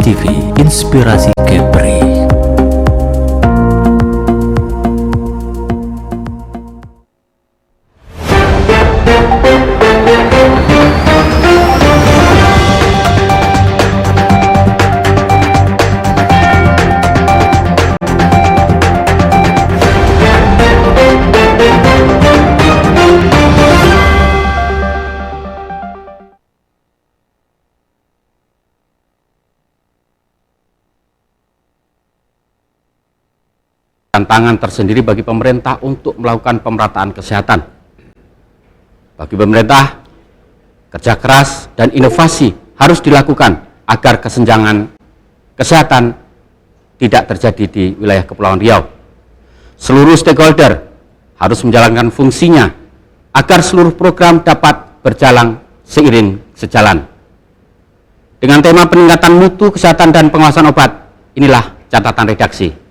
TV, Inspirasi Kepri. Tantangan tersendiri bagi pemerintah untuk melakukan pemerataan kesehatan. Bagi pemerintah, kerja keras dan inovasi harus dilakukan agar kesenjangan kesehatan tidak terjadi di wilayah Kepulauan Riau. Seluruh stakeholder harus menjalankan fungsinya agar seluruh program dapat berjalan seiring sejalan. Dengan tema peningkatan mutu kesehatan dan pengawasan obat, inilah catatan redaksi.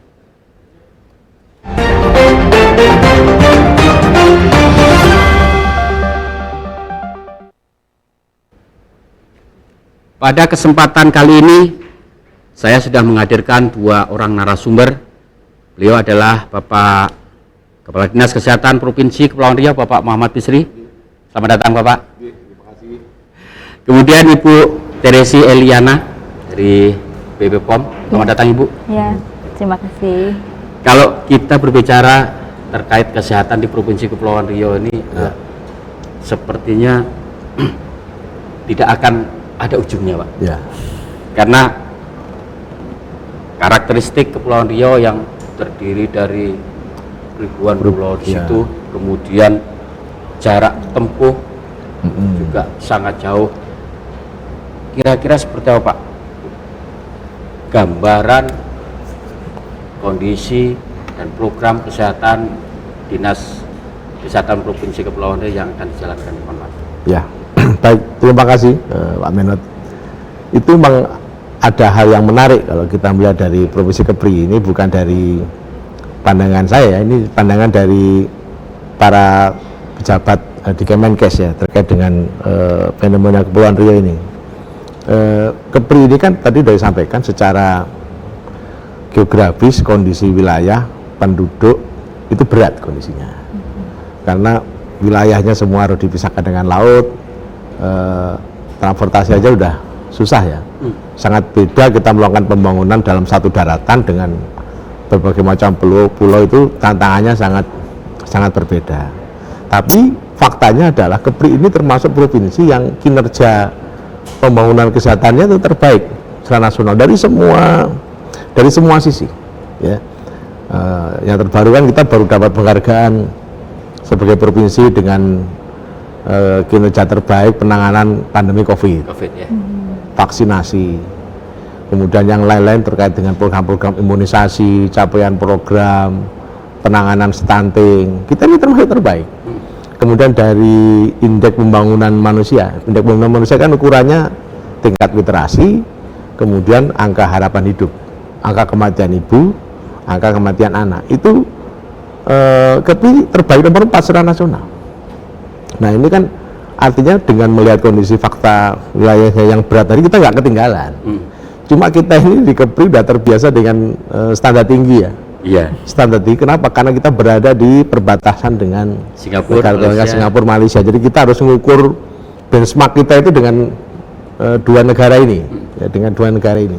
Pada kesempatan kali ini, saya sudah menghadirkan dua orang narasumber. Beliau adalah Bapak Kepala Dinas Kesehatan Provinsi Kepulauan Riau, Bapak Muhammad Bisri. Selamat datang, Bapak. Terima kasih. Kemudian Ibu Teresi Eliana dari BPOM. Selamat datang, Ibu. Ya, terima kasih. Kalau kita berbicara terkait kesehatan di Provinsi Kepulauan Riau ini, sepertinya tidak akan ada ujungnya, Pak. Ya. Karena karakteristik Kepulauan Riau yang terdiri dari ribuan pulau di situ, kemudian jarak tempuh juga sangat jauh. Kira-kira seperti apa, Pak, gambaran kondisi dan program kesehatan Dinas Kesehatan Provinsi Kepulauan Riau yang akan dijalankan, Pak? Ya, baik, terima kasih Pak Menot. Itu memang ada hal yang menarik kalau kita melihat dari Provinsi Kepri ini, bukan dari pandangan saya, ini pandangan dari para pejabat di Kemenkes ya, terkait dengan fenomena Kepulauan Riau ini. Kepri ini kan tadi sudah disampaikan secara geografis, kondisi wilayah, penduduk itu berat kondisinya, karena wilayahnya semua harus dipisahkan dengan laut, transportasi aja udah susah ya. Sangat beda kita melakukan pembangunan dalam satu daratan dengan berbagai macam pulau itu, tantangannya sangat berbeda. Tapi faktanya adalah Kepri ini termasuk provinsi yang kinerja pembangunan kesehatannya itu terbaik secara nasional dari semua sisi ya. Yang terbaru kan kita baru dapat penghargaan sebagai provinsi dengan kinerja terbaik penanganan pandemi COVID ya. Vaksinasi, kemudian yang lain-lain terkait dengan program-program imunisasi, capaian program penanganan stunting, kita ini termasuk terbaik. Kemudian dari indeks pembangunan manusia kan ukurannya tingkat literasi, kemudian angka harapan hidup, angka kematian ibu, angka kematian anak, itu Kepri terbaik nomor 4 secara nasional. Nah ini kan artinya dengan melihat kondisi fakta wilayahnya yang berat tadi, kita nggak ketinggalan. Cuma kita ini di Kepri udah terbiasa dengan standar tinggi ya. Iya. Standar tinggi, kenapa? Karena kita berada di perbatasan dengan Singapura, Malaysia. Jadi kita harus mengukur benchmark kita itu dengan dua negara ini, ya, dengan dua negara ini.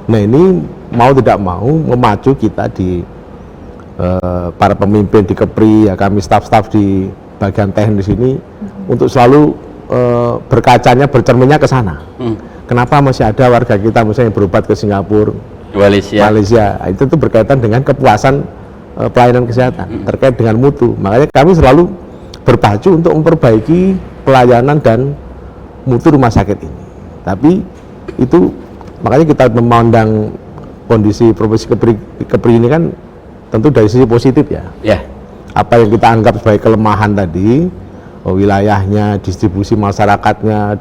Nah ini mau tidak mau memacu kita di para pemimpin di Kepri, ya kami staf-staf di bagian teknis ini untuk selalu bercerminnya ke sana. Kenapa masih ada warga kita misalnya yang berobat ke Singapura, Malaysia. Itu tuh berkaitan dengan kepuasan pelayanan kesehatan terkait dengan mutu. Makanya kami selalu berpacu untuk memperbaiki pelayanan dan mutu rumah sakit ini. Tapi itu makanya kita memandang kondisi Provinsi Kepri ini kan tentu dari sisi positif ya. Apa yang kita anggap sebagai kelemahan tadi, wilayahnya, distribusi masyarakatnya,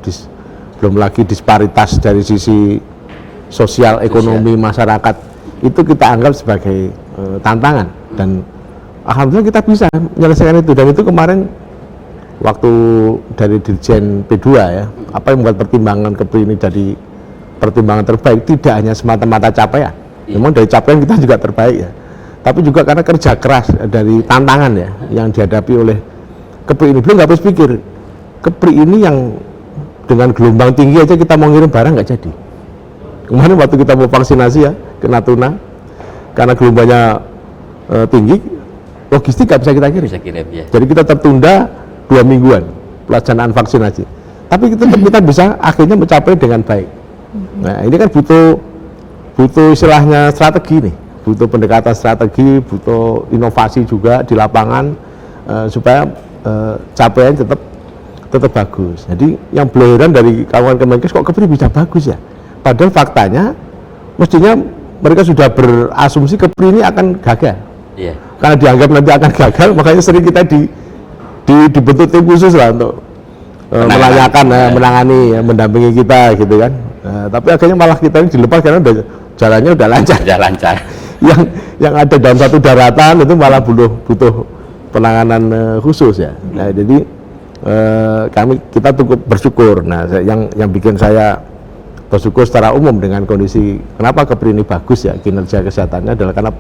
belum lagi disparitas dari sisi sosial ekonomi masyarakat, itu kita anggap sebagai tantangan, dan alhamdulillah kita bisa menyelesaikan itu. Dan itu kemarin waktu dari Dirjen P2 ya, apa yang membuat pertimbangan Kepri ini jadi pertimbangan terbaik tidak hanya semata-mata capaian. Memang dari capaian kita juga terbaik ya. Tapi juga karena kerja keras dari tantangan ya yang dihadapi oleh Kepri ini. Belum nggak habis pikir. Kepri ini yang dengan gelombang tinggi aja kita mau ngirim barang nggak jadi. Kemarin waktu kita mau vaksinasi ya ke Natuna, karena gelombangnya tinggi, logistik nggak bisa kita kirim. Bisa kirim ya. Jadi kita tertunda 2 mingguan pelaksanaan vaksinasi. Tapi kita bisa akhirnya mencapai dengan baik. Nah ini kan butuh istilahnya strategi nih, butuh pendekatan strategi, butuh inovasi juga di lapangan supaya capaian tetap bagus. Jadi yang beliau dari kawan Kemenkes kok Kepri bisa bagus ya. Padahal faktanya mestinya mereka sudah berasumsi Kepri ini akan gagal. Iya. Karena dianggap nanti akan gagal, makanya sering kita dibentuk tim khusus lah untuk menanyakan, menangani, mendampingi kita gitu kan. Tapi akhirnya malah kita ini dilepas karena jalannya udah lancar. Sudah lancar. yang ada dalam satu daratan itu malah butuh penanganan khusus ya. Nah, jadi kita cukup bersyukur. Nah, yang bikin saya bersyukur secara umum dengan kondisi kenapa Kepri ini bagus ya kinerja kesehatannya adalah karena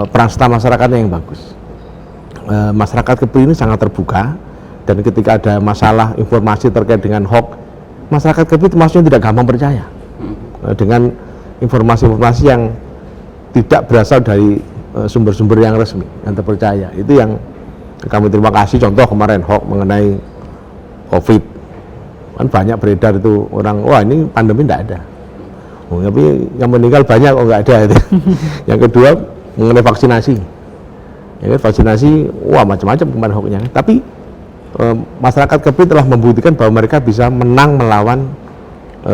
peran serta masyarakatnya yang bagus. Masyarakat Kepri ini sangat terbuka dan ketika ada masalah informasi terkait dengan hoax, masyarakat Kepri itu maksudnya tidak gampang percaya dengan informasi-informasi yang tidak berasal dari sumber-sumber yang resmi, yang terpercaya. Itu yang kami terima kasih. Contoh kemarin hoax mengenai COVID, kan banyak beredar itu orang, wah ini pandemi tidak ada. Tapi yang meninggal banyak, oh nggak ada itu. Yang kedua mengenai vaksinasi, ya, vaksinasi, wah macam-macam kemarin hoaxnya. Tapi masyarakat Kepri telah membuktikan bahwa mereka bisa menang melawan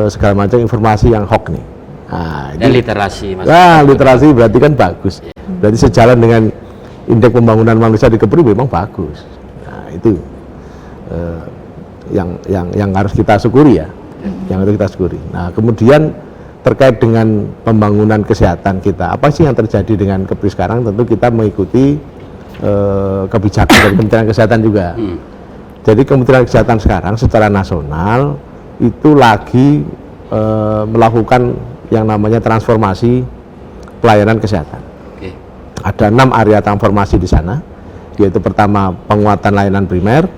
segala macam informasi yang hoax nih. Nah, Dan literasi. Nah, literasi berarti kan bagus. Berarti sejalan dengan indeks pembangunan manusia di Kepri memang bagus. Nah, itu yang harus kita syukuri ya, yang harus kita syukuri. Nah, kemudian terkait dengan pembangunan kesehatan kita, apa sih yang terjadi dengan Kepri sekarang? Tentu kita mengikuti kebijakan dari Kementerian Kesehatan juga. Jadi Kementerian Kesehatan sekarang secara nasional itu lagi melakukan yang namanya transformasi pelayanan kesehatan. Oke. Ada 6 area transformasi di sana, yaitu pertama penguatan layanan primer,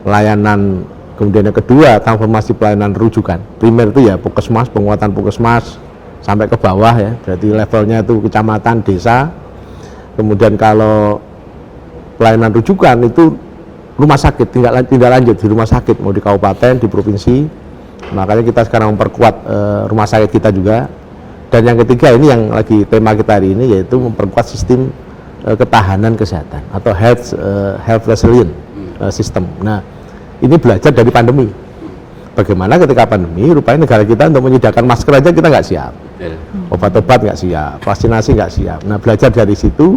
layanan, kemudian yang kedua transformasi pelayanan rujukan. Primer itu ya puskesmas, penguatan puskesmas sampai ke bawah ya, berarti levelnya itu kecamatan, desa. Kemudian kalau pelayanan rujukan itu rumah sakit, tindak lanjut di rumah sakit, mau di kabupaten, di provinsi. Makanya kita sekarang memperkuat rumah sakit kita juga. Dan yang ketiga ini yang lagi tema kita hari ini, yaitu memperkuat sistem ketahanan kesehatan atau health resilient system. Nah, ini belajar dari pandemi. Bagaimana ketika pandemi, rupanya negara kita untuk menyediakan masker aja kita nggak siap, obat-obat nggak siap, vaksinasi nggak siap. Nah, belajar dari situ,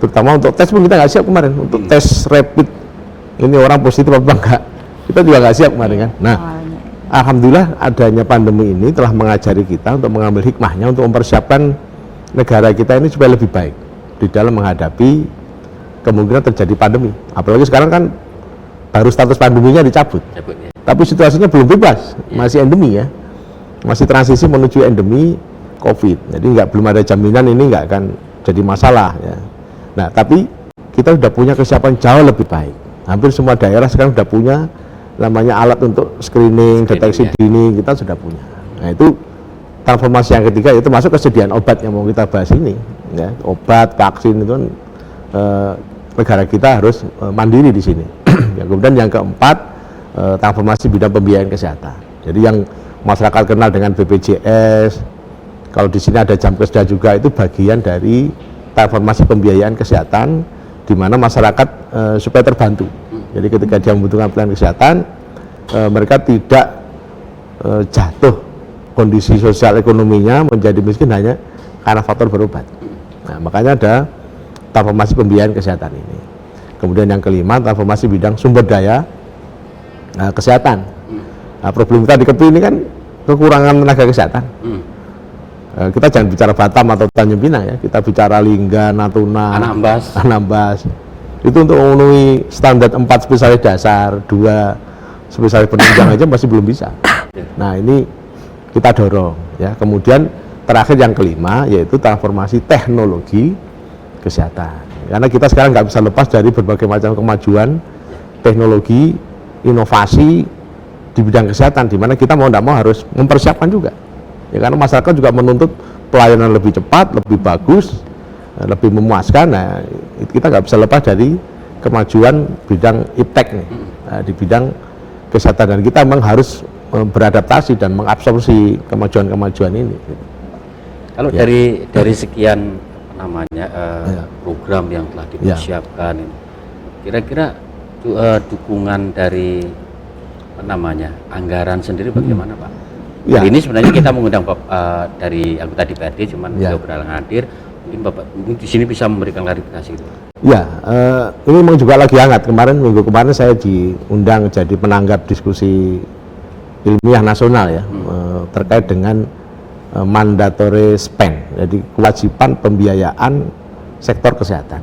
terutama untuk tes pun kita nggak siap kemarin. Untuk tes rapid, ini orang positif apa enggak, kita juga nggak siap kemarin kan. Nah, alhamdulillah adanya pandemi ini telah mengajari kita untuk mengambil hikmahnya untuk mempersiapkan negara kita ini supaya lebih baik di dalam menghadapi kemungkinan terjadi pandemi. Apalagi sekarang kan baru status pandeminya dicabut, tapi situasinya belum bebas, masih endemi ya, masih transisi menuju endemi COVID. Jadi belum ada jaminan ini nggak akan jadi masalah ya. Nah, tapi kita sudah punya kesiapan jauh lebih baik. Hampir semua daerah sekarang sudah punya namanya alat untuk screening, deteksi dini, kita sudah punya. Nah, itu transformasi yang ketiga, yaitu masuk kesediaan obat yang mau kita bahas ini ya. Obat, vaksin itu kan negara kita harus mandiri di sini. Ya, kemudian yang keempat, transformasi bidang pembiayaan kesehatan. Jadi yang masyarakat kenal dengan BPJS, kalau di sini ada Jamkesda juga, itu bagian dari transformasi pembiayaan kesehatan, di mana masyarakat supaya terbantu. Jadi ketika dia membutuhkan pelayanan kesehatan, mereka tidak jatuh kondisi sosial ekonominya menjadi miskin hanya karena faktor berobat. Nah, makanya ada transformasi pembiayaan kesehatan ini. Kemudian yang kelima, transformasi bidang sumber daya kesehatan. Nah, problem kita di Kepri ini kan kekurangan tenaga kesehatan. Kita jangan bicara Batam atau Tanjung Pinang ya, kita bicara Lingga, Natuna, Anambas. Itu untuk memenuhi standar 4 spesialis dasar, 2 spesialis penunjang aja masih belum bisa. Nah, ini kita dorong ya. Kemudian terakhir yang kelima yaitu transformasi teknologi kesehatan. Karena kita sekarang nggak bisa lepas dari berbagai macam kemajuan teknologi, inovasi di bidang kesehatan, di mana kita mau tidak mau harus mempersiapkan juga. Ya, karena masyarakat juga menuntut pelayanan lebih cepat, lebih bagus, lebih memuaskan. Nah, kita nggak bisa lepas dari kemajuan bidang iptek nih, di bidang kesehatan, dan kita memang harus beradaptasi dan mengabsorpsi kemajuan-kemajuan ini. Kalau Ya. dari sekian program yang telah dipersiapkan, ini, kira-kira dukungan dari anggaran sendiri bagaimana, Pak? Ya. Ini sebenarnya kita mengundang dari anggota DPRD, cuman Ya. beliau berhalangan hadir. Mungkin Bapak di sini bisa memberikan klarifikasi gitu. Ya, ini memang juga lagi hangat. Minggu kemarin saya diundang jadi penanggap diskusi ilmiah nasional ya, terkait dengan mandatory spend, jadi kewajiban pembiayaan sektor kesehatan.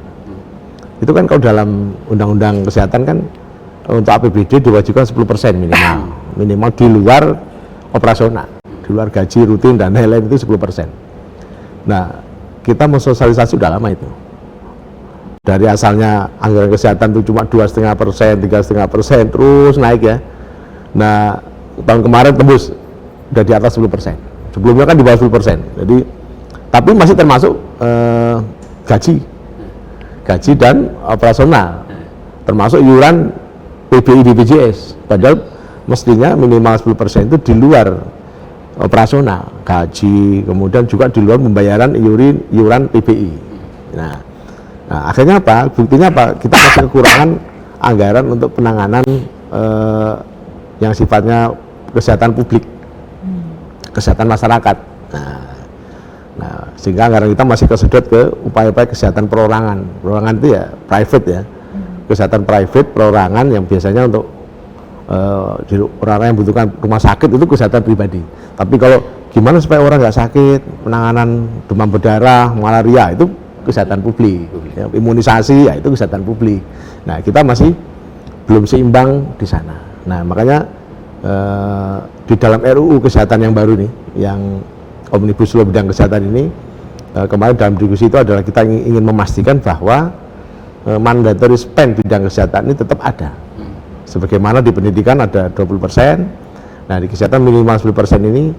Itu kan kalau dalam undang-undang kesehatan kan untuk APBD diwajibkan 10% minimal di luar operasional, di luar gaji rutin dan lain-lain itu 10%. Nah, kita mensosialisasi udah lama itu. Dari asalnya anggaran kesehatan itu cuma 2,5%, 3,5%, terus naik ya. Nah, tahun kemarin tembus udah di atas 10%. Sebelumnya kan di bawah 10%. Jadi, tapi masih termasuk gaji dan operasional, termasuk iuran PBI BPJS. Padahal mestinya minimal 10% itu di luar operasional, gaji, kemudian juga di luar pembayaran iuran PBI. Nah, akhirnya apa? Buktinya apa? Kita masih kekurangan anggaran untuk penanganan yang sifatnya kesehatan publik, kesehatan masyarakat. Nah, sehingga anggaran kita masih kesedot ke upaya-upaya kesehatan perorangan. Perorangan itu ya private ya, kesehatan private perorangan yang biasanya untuk orang-orang yang membutuhkan rumah sakit itu kesehatan pribadi. Tapi kalau gimana supaya orang nggak sakit, penanganan demam berdarah, malaria itu kesehatan publik, ya, imunisasi ya itu kesehatan publik. Nah, kita masih belum seimbang di sana. Nah, makanya di dalam RUU kesehatan yang baru nih, yang Omnibus Law bidang kesehatan ini, kemarin dalam diskusi itu adalah kita ingin memastikan bahwa mandatory spend bidang kesehatan ini tetap ada. Sebagaimana di pendidikan ada 20%, nah di kesehatan minimal 10% ini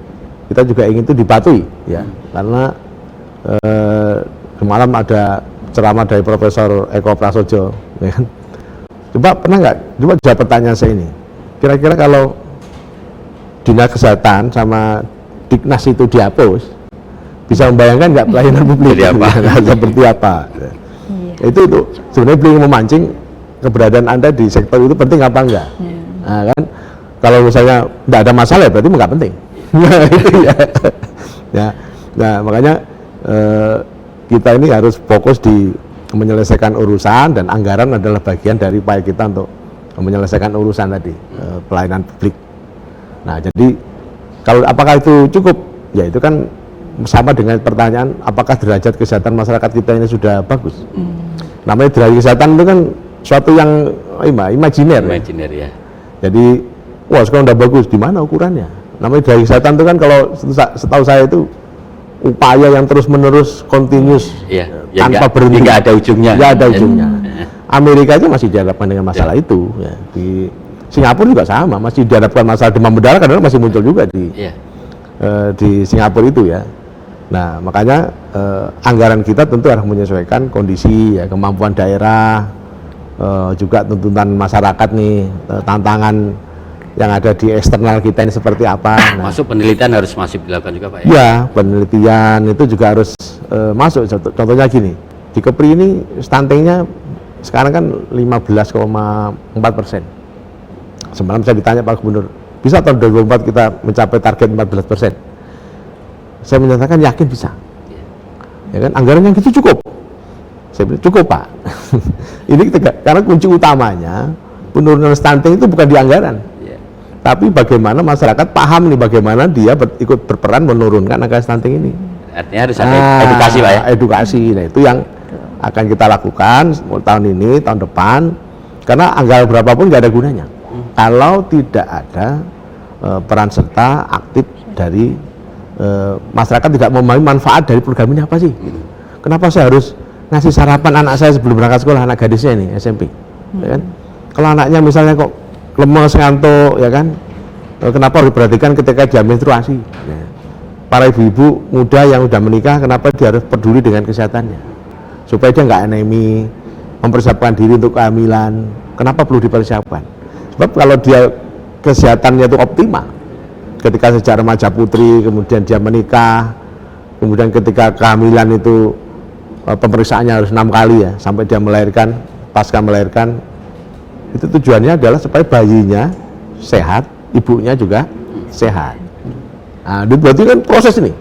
kita juga ingin itu dipatuhi ya, karena kemarin ada ceramah dari Profesor Eko Prasojo, ya kan? Coba pernah nggak? Coba jawab pertanyaan saya ini. Kira-kira kalau Dinas Kesehatan sama Diknas itu dihapus, bisa membayangkan nggak pelayanan publik seperti apa? Itu sebenarnya beliau memancing keberadaan Anda di sektor itu penting apa enggak? Nah, kan kalau misalnya tidak ada masalah berarti nggak penting. Itu ya. Nah, makanya kita ini harus fokus di menyelesaikan urusan, dan anggaran adalah bagian dari upaya kita untuk menyelesaikan urusan tadi, pelayanan publik. Nah, jadi kalau apakah itu cukup? Ya itu kan sama dengan pertanyaan apakah derajat kesehatan masyarakat kita ini sudah bagus. Namanya derajat kesehatan itu kan suatu yang imajiner ya. Jadi wah sekarang udah bagus, di mana ukurannya? Namanya derajat kesehatan itu kan kalau setahu saya itu upaya yang terus menerus continuous, tanpa berhenti, nggak ada ujungnya. Nggak ada ujungnya. Amerika itu masih dihadapkan dengan masalah itu ya. Di Singapura juga sama, masih dihadapkan masalah demam berdarah, kadang masih muncul juga di Singapura itu ya. Nah, makanya anggaran kita tentu harus menyesuaikan kondisi ya, kemampuan daerah, juga tuntutan masyarakat nih, tantangan yang ada di eksternal kita ini seperti apa. Nah, masuk penelitian harus masih dilakukan juga, Pak ya? Ya, penelitian itu juga harus masuk. Contohnya gini, di Kepri ini stuntingnya sekarang kan 15,4%. Semalam saya ditanya Pak Gubernur, bisa tahun 2024 kita mencapai target 14%? Saya menyatakan yakin bisa. Ya kan, anggaran yang gitu cukup. Saya bilang cukup Pak. Ini karena kunci utamanya penurunan stunting itu bukan di anggaran, tapi bagaimana masyarakat paham nih bagaimana dia ikut berperan menurunkan angka stunting ini. Artinya harus ada edukasi Pak ya? Edukasi, nah itu yang akan kita lakukan tahun ini, tahun depan, karena anggaran berapapun nggak ada gunanya kalau tidak ada peran serta aktif dari masyarakat tidak memahami manfaat dari program ini apa sih? Kenapa saya harus ngasih sarapan anak saya sebelum berangkat sekolah, anak gadisnya ini SMP, ya kan? Kalau anaknya misalnya kok lemes, ngantuk, ya kan? Kenapa harus diperhatikan ketika dia menstruasi? Ya. Para ibu-ibu muda yang sudah menikah, kenapa dia harus peduli dengan kesehatannya? Supaya dia nggak anemi, mempersiapkan diri untuk kehamilan. Kenapa perlu dipersiapkan? Sebab kalau dia kesehatannya itu optimal, ketika sejak remaja putri, kemudian dia menikah, kemudian ketika kehamilan itu pemeriksaannya harus 6 kali ya, sampai dia melahirkan, pasca melahirkan, itu tujuannya adalah supaya bayinya sehat, ibunya juga sehat. Nah, itu berarti kan proses ini,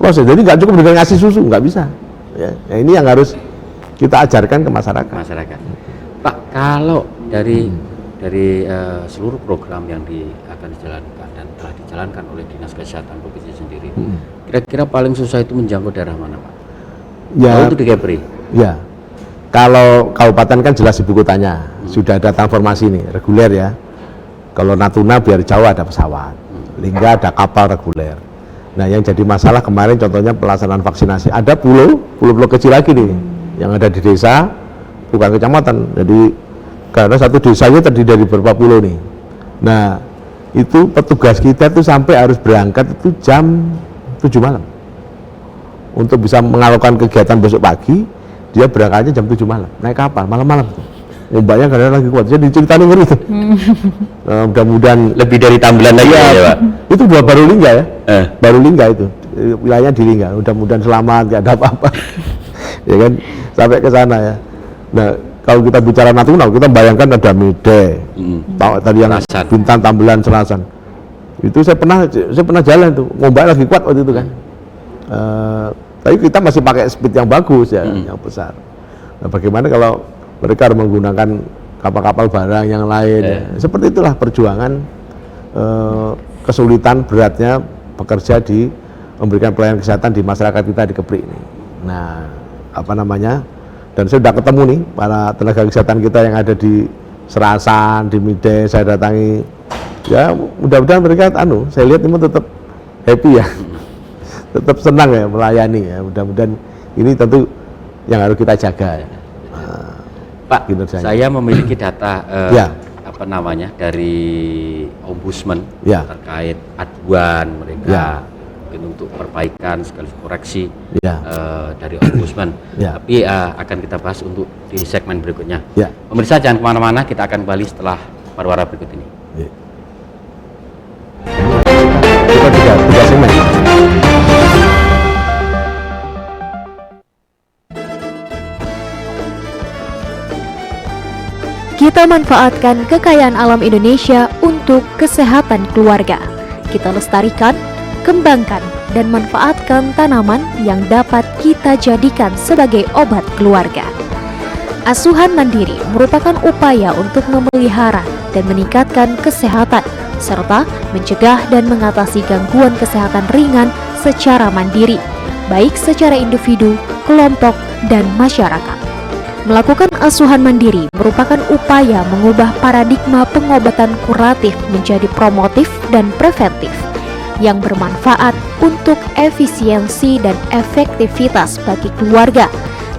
proses. Jadi nggak cukup dengan ngasih susu, nggak bisa. Ya, nah, ini yang harus kita ajarkan ke masyarakat. Pak, kalau dari seluruh program yang akan dijalankan dan telah dijalankan oleh Dinas Kesehatan Provinsi sendiri, kira-kira paling susah itu menjangkau daerah mana, Pak? Ya, untuk di Kepri. Ya. Kalau kabupaten kan jelas ibu kotanya, sudah ada transformasi nih, reguler ya. Kalau Natuna biar jauh ada pesawat, Lingga ada kapal reguler. Nah, yang jadi masalah kemarin contohnya pelaksanaan vaksinasi, ada pulau kecil lagi nih, yang ada di desa, bukan kecamatan. Jadi karena satu desanya terdiri dari beberapa pulau nih. Nah, itu petugas kita tuh sampai harus berangkat itu jam 7 malam. Untuk bisa melakukan kegiatan besok pagi, dia berangkatnya jam 7 malam, naik kapal malam-malam tuh. Ombaknya kadang lagi kuat, jadi ceritanya ngeri tuh. Mudah-mudahan Lebih dari Tambelan lagi ya, Pak. Itu baru Lingga ya, baru Lingga itu, wilayahnya di Lingga. Mudah-mudahan selamat, gak ada apa-apa, ya kan, sampai ke sana ya. Nah, kalau kita bicara Natuna, kita bayangkan ada Mide, tadi yang Bintan, Tambelan, Serasan. Itu saya pernah jalan tuh, ombak lagi kuat waktu itu kan. Tapi kita masih pakai speed yang bagus ya, yang besar. Nah, bagaimana kalau mereka harus menggunakan kapal-kapal barang yang lain ya. Seperti itulah perjuangan, kesulitan beratnya bekerja di memberikan pelayanan kesehatan di masyarakat kita di Kepri ini. Nah, dan saya sudah ketemu nih para tenaga kesehatan kita yang ada di Serasan, di Mide, saya datangi. Ya, mudah-mudahan mereka saya lihat ini tetap happy ya. Tetap senang ya melayani ya. Mudah-mudahan ini tentu yang harus kita jaga ya. Pak, saya memiliki data dari Ombudsman terkait aduan mereka mungkin untuk perbaikan sekaligus koreksi dari Ombudsman. Tapi akan kita bahas untuk di segmen berikutnya. Pemirsa jangan kemana-mana, kita akan kembali setelah pariwara berikut ini. Kita tiga segmen. Kita manfaatkan kekayaan alam Indonesia untuk kesehatan keluarga. Kita lestarikan, kembangkan, dan manfaatkan tanaman yang dapat kita jadikan sebagai obat keluarga. Asuhan mandiri merupakan upaya untuk memelihara dan meningkatkan kesehatan, serta mencegah dan mengatasi gangguan kesehatan ringan secara mandiri, baik secara individu, kelompok, dan masyarakat. Melakukan asuhan mandiri merupakan upaya mengubah paradigma pengobatan kuratif menjadi promotif dan preventif yang bermanfaat untuk efisiensi dan efektivitas bagi keluarga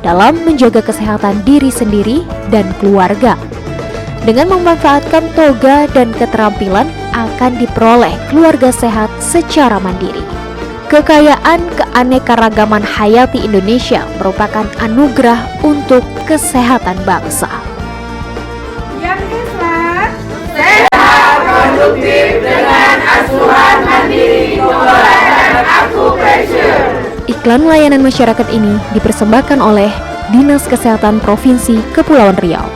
dalam menjaga kesehatan diri sendiri dan keluarga. Dengan memanfaatkan toga dan keterampilan akan diperoleh keluarga sehat secara mandiri. Kekayaan keanekaragaman hayati Indonesia merupakan anugerah untuk kesehatan bangsa. Yang Islam sehat produktif dengan asuhan mandiri dan akupressure. Iklan layanan masyarakat ini dipersembahkan oleh Dinas Kesehatan Provinsi Kepulauan Riau.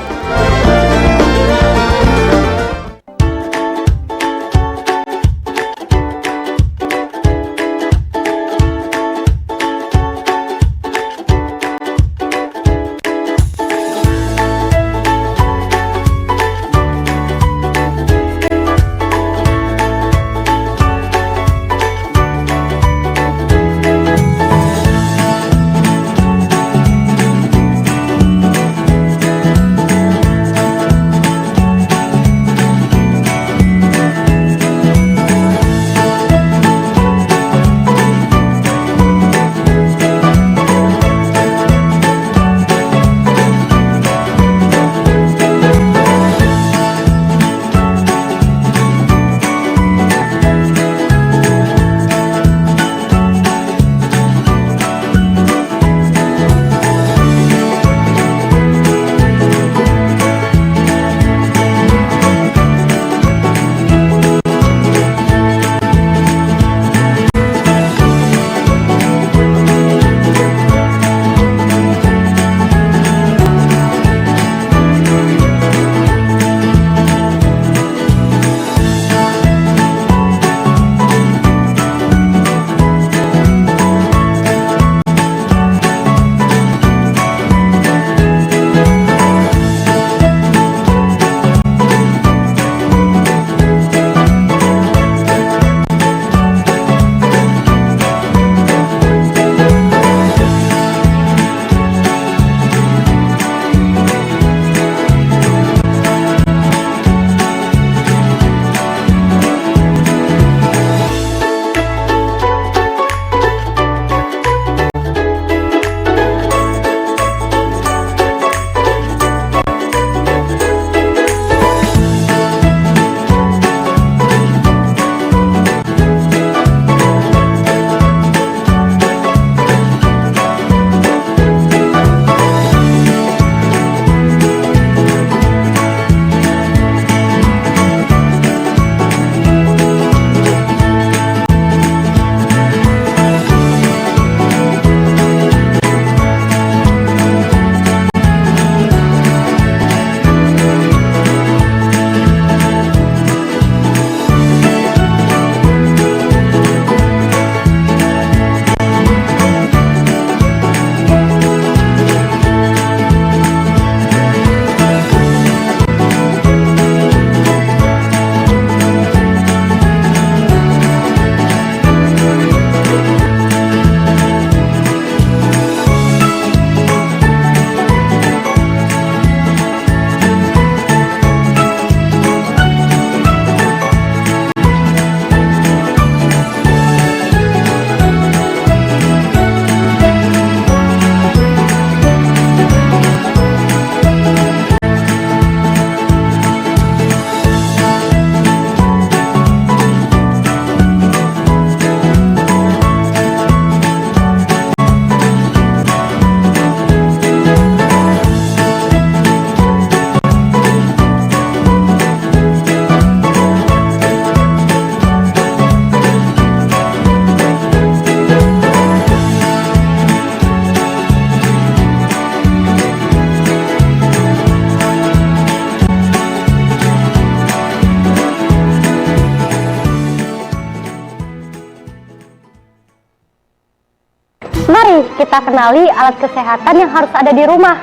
Mari kita kenali alat kesehatan yang harus ada di rumah.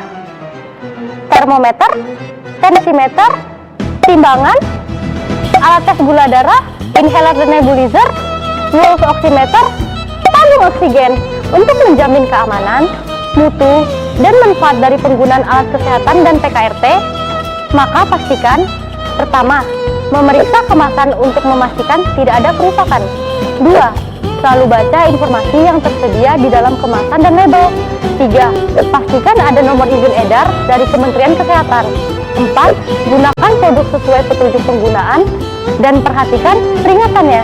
Termometer, tensimeter, timbangan, alat tes gula darah, inhaler dan nebulizer, pulse oximeter, tabung oksigen. Untuk menjamin keamanan, mutu, dan manfaat dari penggunaan alat kesehatan dan PKRT, maka pastikan pertama, memeriksa kemasan untuk memastikan tidak ada kerusakan. 2. Selalu baca informasi yang tersedia di dalam kemasan dan label. 3. Pastikan ada nomor izin edar dari Kementerian Kesehatan. 4. Gunakan produk sesuai petunjuk penggunaan dan perhatikan peringatannya.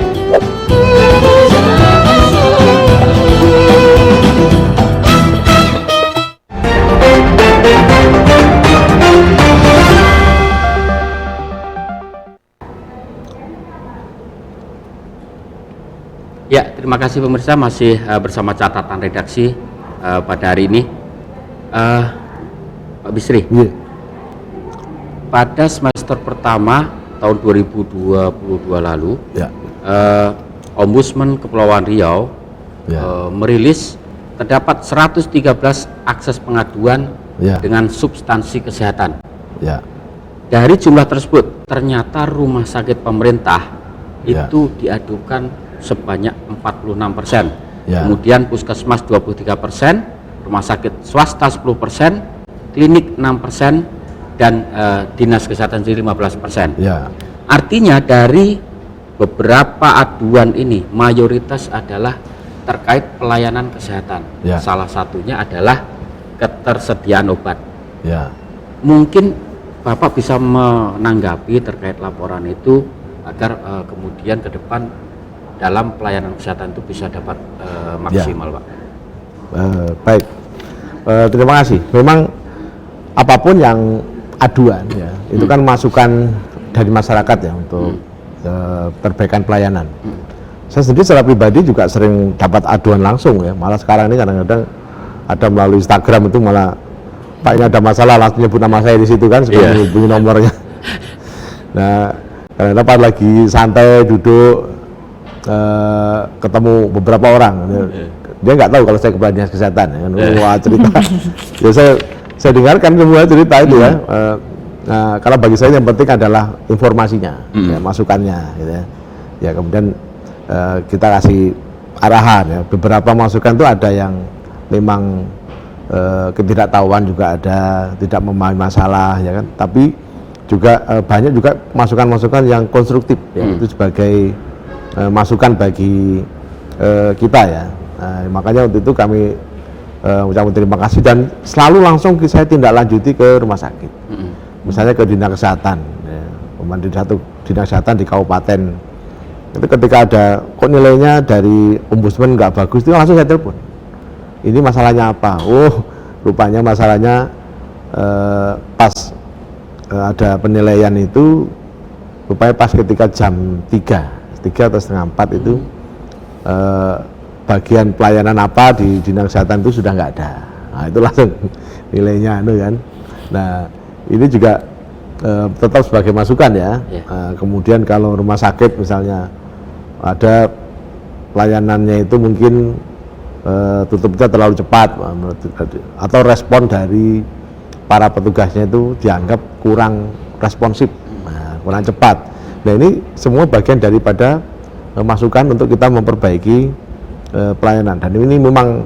Ya, terima kasih pemirsa, masih bersama catatan redaksi pada hari ini. Pak Bisri, pada semester pertama tahun 2022 lalu, Ombudsman Kepulauan Riau merilis terdapat 113 akses pengaduan dengan substansi kesehatan. Dari jumlah tersebut, ternyata rumah sakit pemerintah itu diadukan sebanyak 46%, kemudian puskesmas 23%, rumah sakit swasta 10%, klinik 6%, dan dinas kesehatan sendiri 15%. Artinya dari beberapa aduan ini mayoritas adalah terkait pelayanan kesehatan. Salah satunya adalah ketersediaan obat. Mungkin Bapak bisa menanggapi terkait laporan itu agar kemudian ke depan dalam pelayanan kesehatan itu bisa dapat maksimal, Pak. Baik, terima kasih. Memang apapun yang aduan itu kan masukan dari masyarakat ya untuk perbaikan pelayanan. Saya sendiri secara pribadi juga sering dapat aduan langsung ya. Malah sekarang ini kadang-kadang ada melalui Instagram itu malah Pak ini ada masalah langsung nyebut nama saya di situ kan, sebelum hubungi nomornya. Nah, kadang-kadang Pak lagi santai duduk ketemu beberapa orang, dia nggak tahu kalau saya kepala dinas kesehatan ya, wah cerita. Ya saya dengarkan semua cerita itu ya. Nah, kalau bagi saya yang penting adalah informasinya, ya, masukannya, gitu ya. Ya kemudian kita kasih arahan ya. Beberapa masukan itu ada yang memang ketidaktahuan juga ada, tidak memahami masalah ya kan. Tapi juga banyak juga masukan-masukan yang konstruktif ya, itu sebagai masukan bagi kita ya. Makanya untuk itu kami ucapkan terima kasih dan selalu langsung saya tindak lanjuti ke rumah sakit. Misalnya ke dinas kesehatan ya. Di satu dinas kesehatan di kabupaten itu ketika ada kok nilainya dari ombudsman nggak bagus, itu langsung saya telepon, ini masalahnya apa? Oh rupanya masalahnya pas ada penilaian itu rupanya pas ketika jam 3 atau setengah 4 itu bagian pelayanan apa di dinas kesehatan itu sudah nggak ada. Nah itu langsung nilainya itu kan. Nah ini juga tetap sebagai masukan ya. Kemudian kalau rumah sakit misalnya ada pelayanannya itu mungkin tutupnya terlalu cepat atau respon dari para petugasnya itu dianggap kurang responsif, kurang cepat. Nah ini semua bagian daripada masukan untuk kita memperbaiki pelayanan, dan ini memang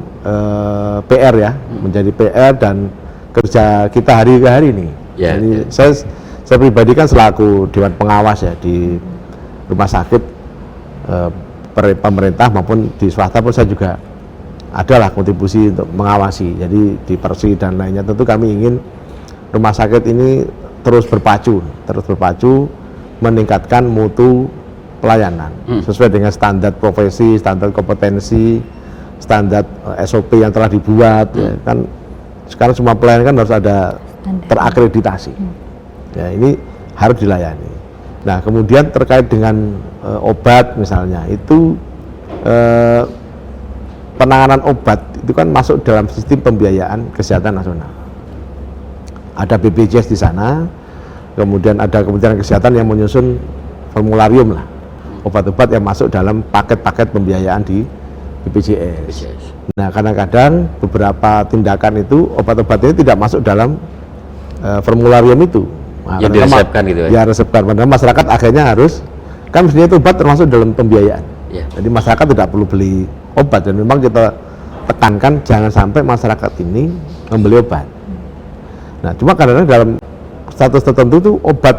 PR ya, menjadi PR dan kerja kita hari ke hari ini. Jadi saya pribadi kan selaku Dewan Pengawas ya di rumah sakit pemerintah maupun di swasta pun saya juga adalah kontribusi untuk mengawasi. Jadi di Persi dan lainnya tentu kami ingin rumah sakit ini terus berpacu meningkatkan mutu pelayanan sesuai dengan standar profesi, standar kompetensi, standar SOP yang telah dibuat ya kan. Sekarang semua pelayanan kan harus ada terakreditasi. Ya ini harus dilayani. Nah kemudian terkait dengan obat misalnya itu penanganan obat itu kan masuk dalam sistem pembiayaan kesehatan nasional. Ada BPJS di sana, kemudian ada Kementerian Kesehatan yang menyusun formularium lah obat-obat yang masuk dalam paket-paket pembiayaan di BPJS. Nah, kadang-kadang beberapa tindakan itu obat-obatnya tidak masuk dalam formularium itu. Nah, Yang diresepkan gitu ya? Ya, resepkan. Padahal masyarakat akhirnya harus, kan mestinya itu obat termasuk dalam pembiayaan. Ya. Jadi masyarakat tidak perlu beli obat, dan memang kita tekankan jangan sampai masyarakat ini membeli obat. Nah, cuma kadang-kadang dalam status tertentu itu obat,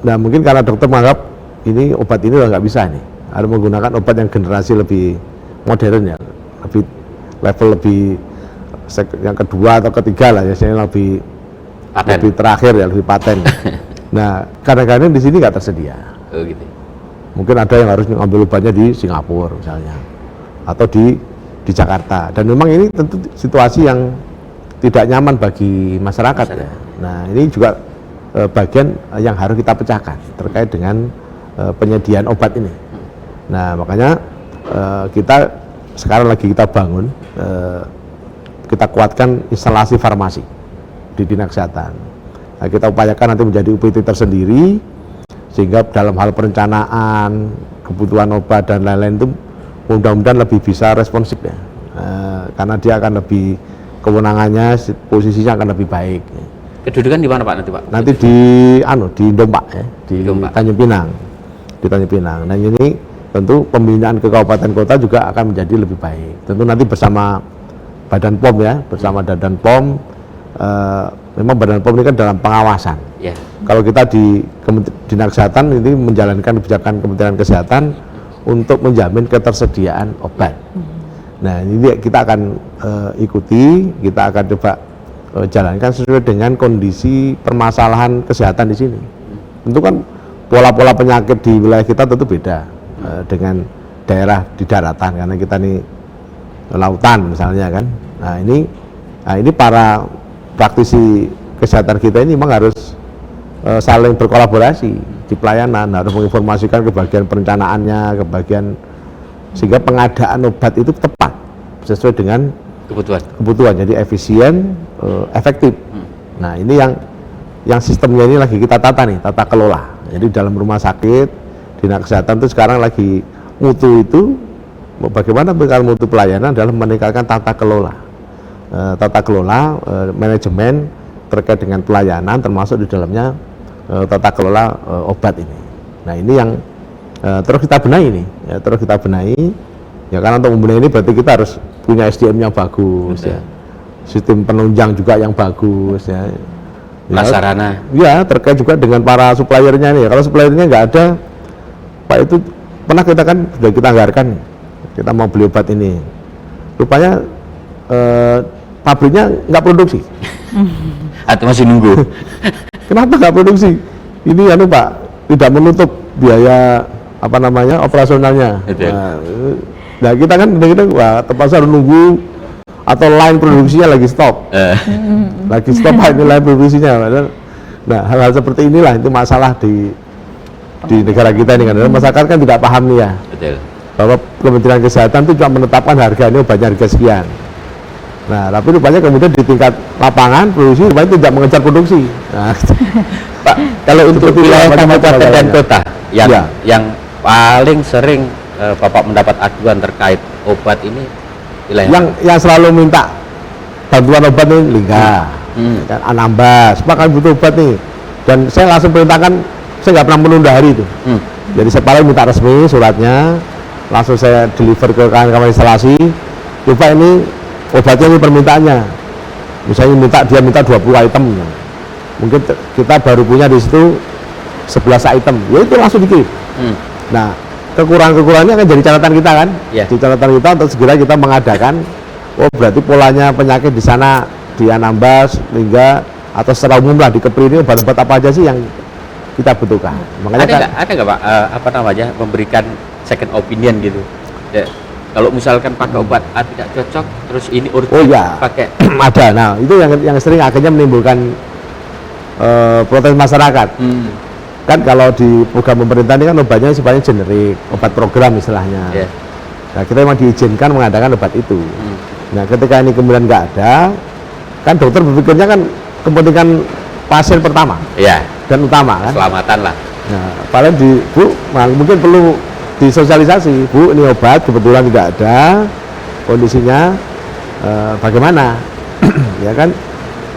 nah mungkin karena dokter menganggap ini obat ini udah nggak bisa nih, harus menggunakan obat yang generasi lebih modern ya, lebih level lebih yang kedua atau ketiga lah, biasanya lebih terakhir ya, lebih paten. Nah, kadang-kadang di sini nggak tersedia. Oh gitu. Mungkin ada yang harus mengambil obatnya di Singapura misalnya, atau di Jakarta. Dan memang ini tentu situasi yang tidak nyaman bagi masyarakat. Ya. Nah, ini juga bagian yang harus kita pecahkan terkait dengan penyediaan obat ini. Nah, makanya kita sekarang lagi kita bangun, kita kuatkan instalasi farmasi di Dinas Kesehatan. Nah, kita upayakan nanti menjadi UPT tersendiri, sehingga dalam hal perencanaan kebutuhan obat dan lain-lain itu mudah-mudahan lebih bisa responsif ya, karena dia akan lebih, kewenangannya, posisinya akan lebih baik. Kedudukan di mana Pak nanti Pak? Nanti di Dompak ya, di Dompak. Tanjung Pinang, di Tanjung Pinang. Nah, ini tentu pembinaan ke kabupaten kota juga akan menjadi lebih baik. Tentu nanti bersama Badan POM ya, bersama Badan POM. Memang Badan POM ini kan dalam pengawasan. Ya. Kalau kita di Dinas Kesehatan ini menjalankan kebijakan Kementerian Kesehatan untuk menjamin ketersediaan obat. Nah, ini kita akan ikuti, kita akan coba jalankan sesuai dengan kondisi permasalahan kesehatan di sini. Tentu kan pola-pola penyakit di wilayah kita tentu beda dengan daerah di daratan, karena kita ini lautan misalnya kan. Nah, ini para praktisi kesehatan kita ini memang harus saling berkolaborasi di pelayanan, harus menginformasikan ke bagian perencanaannya, ke bagian, sehingga pengadaan obat itu tepat sesuai dengan kebutuhan, jadi efisien, efektif. Nah, ini yang sistemnya ini lagi kita tata nih, tata kelola. Jadi dalam rumah sakit, Dinas Kesehatan itu sekarang lagi mutu itu, bagaimana mutu pelayanan adalah meningkatkan tata kelola, manajemen terkait dengan pelayanan, termasuk di dalamnya tata kelola obat ini. Nah, ini yang terus kita benahi nih, ya, terus kita benahi. Ya, karena untuk membenahi ini berarti kita harus punya SDM yang bagus, ya, sistem penunjang juga yang bagus, ya. Prasarana. Ya, terkait juga dengan para suppliernya nih. Kalau suppliernya nggak ada, Pak, itu pernah kita kan sudah kita anggarkan, kita mau beli obat ini, rupanya pabriknya nggak produksi. Atau masih nunggu? Kenapa nggak produksi? Ini Pak, tidak menutup biaya operasionalnya. Nah, kita kan wah, terpaksa harus nunggu, atau line produksinya lagi stop. Lagi stop ini line produksinya. Nah, hal-hal seperti inilah itu masalah di negara kita ini kan. Masyarakat kan tidak paham nih ya. Betul. Bahwa Kementerian Kesehatan itu cuma menetapkan harga ini, obatnya harga sekian. Nah, tapi rupanya kemudian di tingkat lapangan produksi rupanya tidak mengejar produksi. Nah, Pak, kalau untuk wilayah kabupaten dan kota yang paling sering Bapak mendapat aduan terkait obat ini, wilayah yang selalu minta bantuan obat ini Lingga, kan, Anambas, Pak kan butuh obat nih, dan saya langsung perintahkan, saya nggak pernah menunda hari itu. Jadi saya paling minta resmi suratnya, langsung saya deliver ke kawan-kawan instalasi. Coba ini obatnya, ini permintaannya, misalnya dia minta 20 item, mungkin kita baru punya di situ 11 item, ya itu langsung dikirim. Nah, kekurangan-kekurangannya akan jadi catatan kita kan, di catatan kita untuk segera kita mengadakan. Oh, berarti polanya penyakit di sana, di Anambas, Lingga, atau secara umum lah di Kepri ini obat-obat apa aja sih yang kita butuhkan. Makanya ada nggak Pak memberikan second opinion gitu ya, kalau misalkan pakai obat A tidak cocok, terus ini urgent pakai ada. Nah, itu yang sering akhirnya menimbulkan protes masyarakat. Kan kalau di program pemerintah ini kan obatnya sifatnya generik, obat program istilahnya. Nah, kita memang diizinkan mengadakan obat itu. Nah, ketika ini kemudian nggak ada, kan dokter berpikirnya kan kepentingan pasien pertama dan utama kan. Keselamatan lah. Nah, paling Bu, mungkin perlu disosialisasi, Bu, ini obat kebetulan tidak ada, kondisinya bagaimana? Ya kan,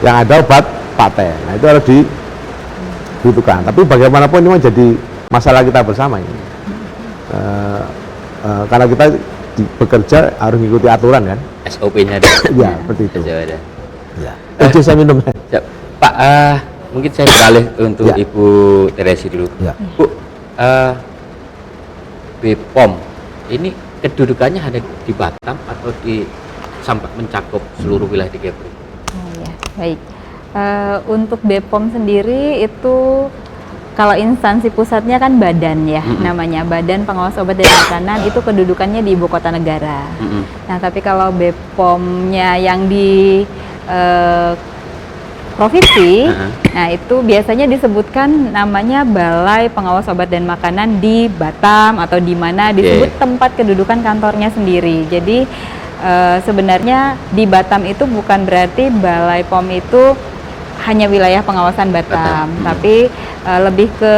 yang ada obat paten. Nah itu harus dibutuhkan. Tapi bagaimanapun ini menjadi masalah kita bersama ini. Karena kita bekerja harus mengikuti aturan kan. SOP-nya ada. Ya, seperti itu. Ada. Ya. Itu saya minum. Siap. Pak, mungkin saya beralih untuk Ya. Ibu Teresi dulu. Ya. Bu, BPOM ini kedudukannya ada di Batam atau sampai mencakup seluruh wilayah di Kepri? Oh, ya, baik. Untuk BPOM sendiri itu kalau instansi pusatnya kan badan ya, namanya Badan Pengawas Obat dan Makanan, itu kedudukannya di Ibu Kota Negara. Nah, tapi kalau BPOM-nya yang di provinsi, nah itu biasanya disebutkan namanya Balai Pengawas Obat dan Makanan di Batam atau di mana disebut tempat kedudukan kantornya sendiri. Jadi sebenarnya di Batam itu bukan berarti Balai POM itu hanya wilayah pengawasan Batam, tapi lebih ke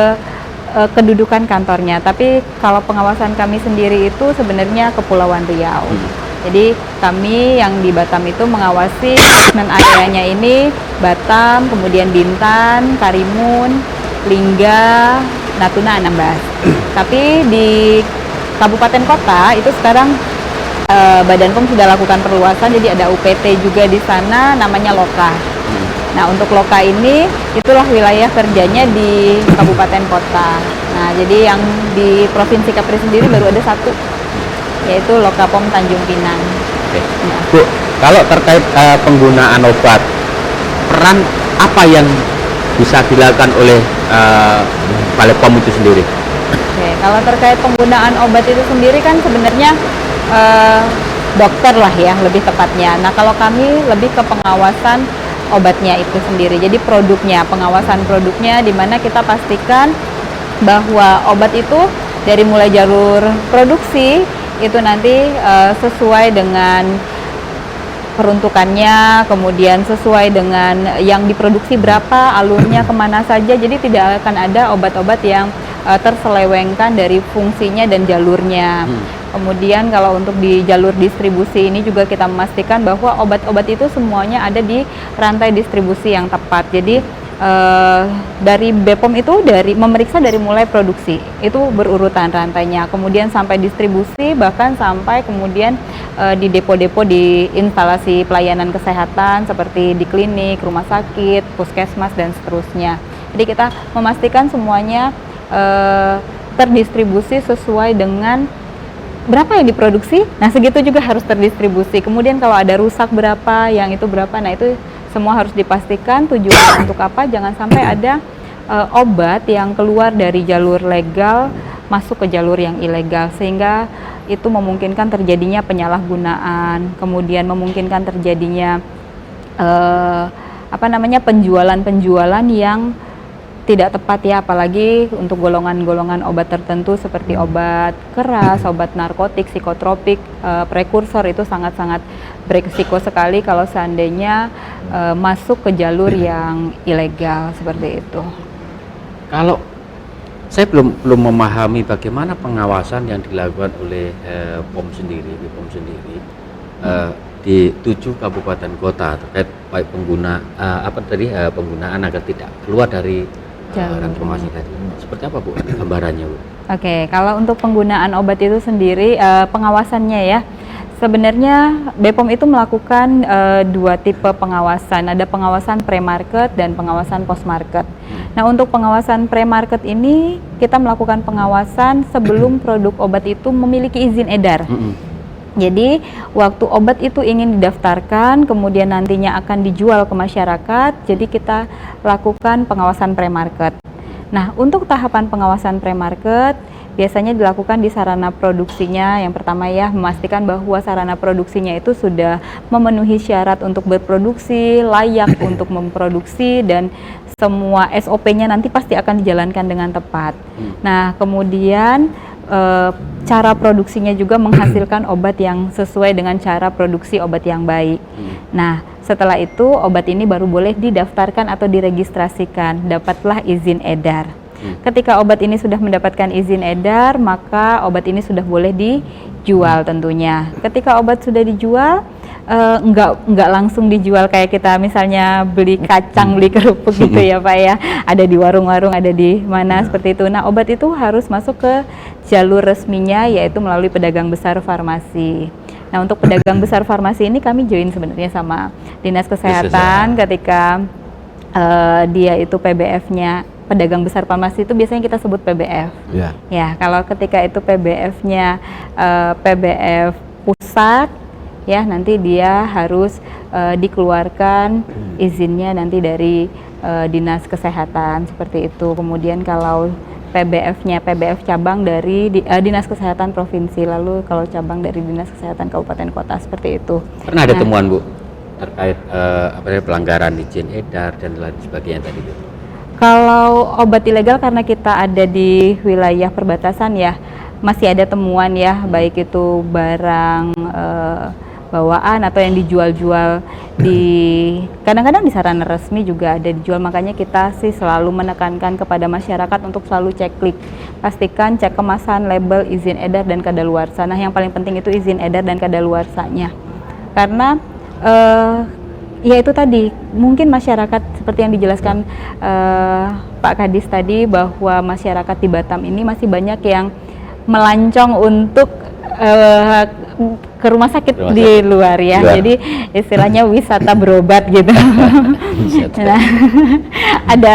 kedudukan kantornya. Tapi kalau pengawasan kami sendiri itu sebenarnya Kepulauan Riau. Jadi kami yang di Batam itu mengawasi catchment areanya ini Batam, kemudian Bintan, Karimun, Lingga, Natuna, Anambas. Tapi di kabupaten kota itu sekarang Badan POM sudah lakukan perluasan, jadi ada UPT juga di sana namanya Loka. Nah, untuk Loka ini itulah wilayah kerjanya di kabupaten kota. Nah, jadi yang di Provinsi Kepri sendiri baru ada satu, yaitu Loka POM Tanjung Pinang. Nah. Bu, kalau terkait penggunaan obat, peran apa yang bisa dilakukan oleh Balai POM itu sendiri? Oke, kalau terkait penggunaan obat itu sendiri kan sebenarnya dokter lah ya lebih tepatnya. Nah, kalau kami lebih ke pengawasan obatnya itu sendiri. Jadi produknya, pengawasan produknya di mana kita pastikan bahwa obat itu dari mulai jalur produksi itu nanti sesuai dengan peruntukannya, kemudian sesuai dengan yang diproduksi berapa, alurnya kemana saja. Jadi tidak akan ada obat-obat yang terselewengkan dari fungsinya dan jalurnya. Kemudian kalau untuk di jalur distribusi ini juga kita memastikan bahwa obat-obat itu semuanya ada di rantai distribusi yang tepat. Jadi dari BPOM itu memeriksa dari mulai produksi itu berurutan rantainya, kemudian sampai distribusi, bahkan sampai kemudian di depo-depo di instalasi pelayanan kesehatan seperti di klinik, rumah sakit, puskesmas dan seterusnya. Jadi kita memastikan semuanya terdistribusi sesuai dengan berapa yang diproduksi, nah segitu juga harus terdistribusi. Kemudian kalau ada rusak berapa, yang itu berapa, nah itu semua harus dipastikan tujuan untuk apa, jangan sampai ada obat yang keluar dari jalur legal masuk ke jalur yang ilegal, sehingga itu memungkinkan terjadinya penyalahgunaan, kemudian memungkinkan terjadinya penjualan yang tidak tepat ya, apalagi untuk golongan-golongan obat tertentu seperti obat keras, obat narkotik, psikotropik, prekursor itu sangat-sangat berisiko sekali kalau seandainya masuk ke jalur yang ilegal seperti itu. Kalau saya belum memahami bagaimana pengawasan yang dilakukan oleh POM sendiri, BPOM sendiri di 7 kabupaten kota terkait baik penggunaan agar tidak keluar dari transformasi tadi. Seperti apa Bu gambarannya Bu? Oke, kalau untuk penggunaan obat itu sendiri pengawasannya ya, sebenarnya BPOM itu melakukan 2 tipe pengawasan. Ada pengawasan pre-market dan pengawasan post-market. Nah, untuk pengawasan pre-market ini kita melakukan pengawasan sebelum produk obat itu memiliki izin edar. Jadi waktu obat itu ingin didaftarkan, kemudian nantinya akan dijual ke masyarakat, jadi kita lakukan pengawasan pre-market. Nah, untuk tahapan pengawasan pre-market biasanya dilakukan di sarana produksinya. Yang pertama ya, memastikan bahwa sarana produksinya itu sudah memenuhi syarat untuk berproduksi, layak untuk memproduksi, dan semua SOP-nya nanti pasti akan dijalankan dengan tepat. Nah, kemudian cara produksinya juga menghasilkan obat yang sesuai dengan cara produksi obat yang baik. Nah, setelah itu obat ini baru boleh didaftarkan atau diregistrasikan, dapatlah izin edar. Ketika obat ini sudah mendapatkan izin edar, maka obat ini sudah boleh dijual tentunya. Ketika obat sudah dijual, enggak langsung dijual kayak kita misalnya beli kacang, beli kerupuk gitu ya Pak ya. Ada di warung-warung, ada di mana seperti itu. Nah, obat itu harus masuk ke jalur resminya, yaitu melalui pedagang besar farmasi. Nah, untuk pedagang besar farmasi ini kami join sebenarnya sama Dinas Kesehatan ketika dia itu PBF-nya, pedagang besar farmasi itu biasanya kita sebut PBF. Ya, kalau ketika itu PBF-nya PBF pusat, ya nanti dia harus dikeluarkan izinnya nanti dari Dinas Kesehatan seperti itu. Kemudian kalau PBF-nya PBF cabang dari Dinas Kesehatan Provinsi, lalu kalau cabang dari Dinas Kesehatan Kabupaten Kota seperti itu. Pernah ada temuan Bu terkait pelanggaran izin edar dan lain sebagainya tadi Bu? Kalau obat ilegal karena kita ada di wilayah perbatasan ya, masih ada temuan ya, baik itu barang bawaan atau yang dijual-jual kadang-kadang di sarana resmi juga ada dijual. Makanya kita sih selalu menekankan kepada masyarakat untuk selalu cek klik, pastikan cek kemasan, label, izin edar dan kadaluarsa. Nah, yang paling penting itu izin edar dan kadaluarsanya, karena ya itu tadi, mungkin masyarakat seperti yang dijelaskan Pak Kadis tadi, bahwa masyarakat di Batam ini masih banyak yang melancong untuk ke rumah sakit di luar ya. Jadi istilahnya wisata berobat gitu. Nah,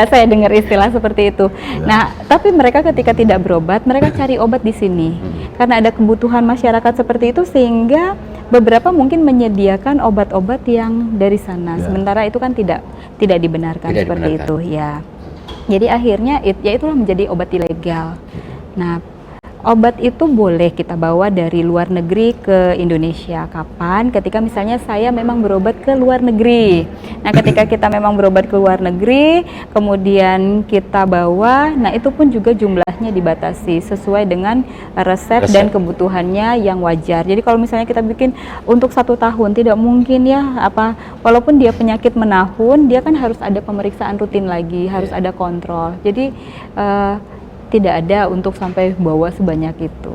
saya dengar istilah seperti itu. Nah, tapi mereka ketika tidak berobat, mereka cari obat di sini. Karena ada kebutuhan masyarakat seperti itu, sehingga beberapa mungkin menyediakan obat-obat yang dari sana. Sementara itu kan tidak dibenarkan seperti itu ya. Jadi akhirnya ya itulah menjadi obat ilegal. Nah, obat itu boleh kita bawa dari luar negeri ke Indonesia. Kapan? Ketika misalnya saya memang berobat ke luar negeri. Nah, ketika kita memang berobat ke luar negeri, kemudian kita bawa, nah itu pun juga jumlahnya dibatasi sesuai dengan resep dan kebutuhannya yang wajar. Jadi kalau misalnya kita bikin untuk 1 tahun, tidak mungkin ya, walaupun dia penyakit menahun, dia kan harus ada pemeriksaan rutin lagi, harus ada kontrol. Jadi tidak ada untuk sampai bawa sebanyak itu.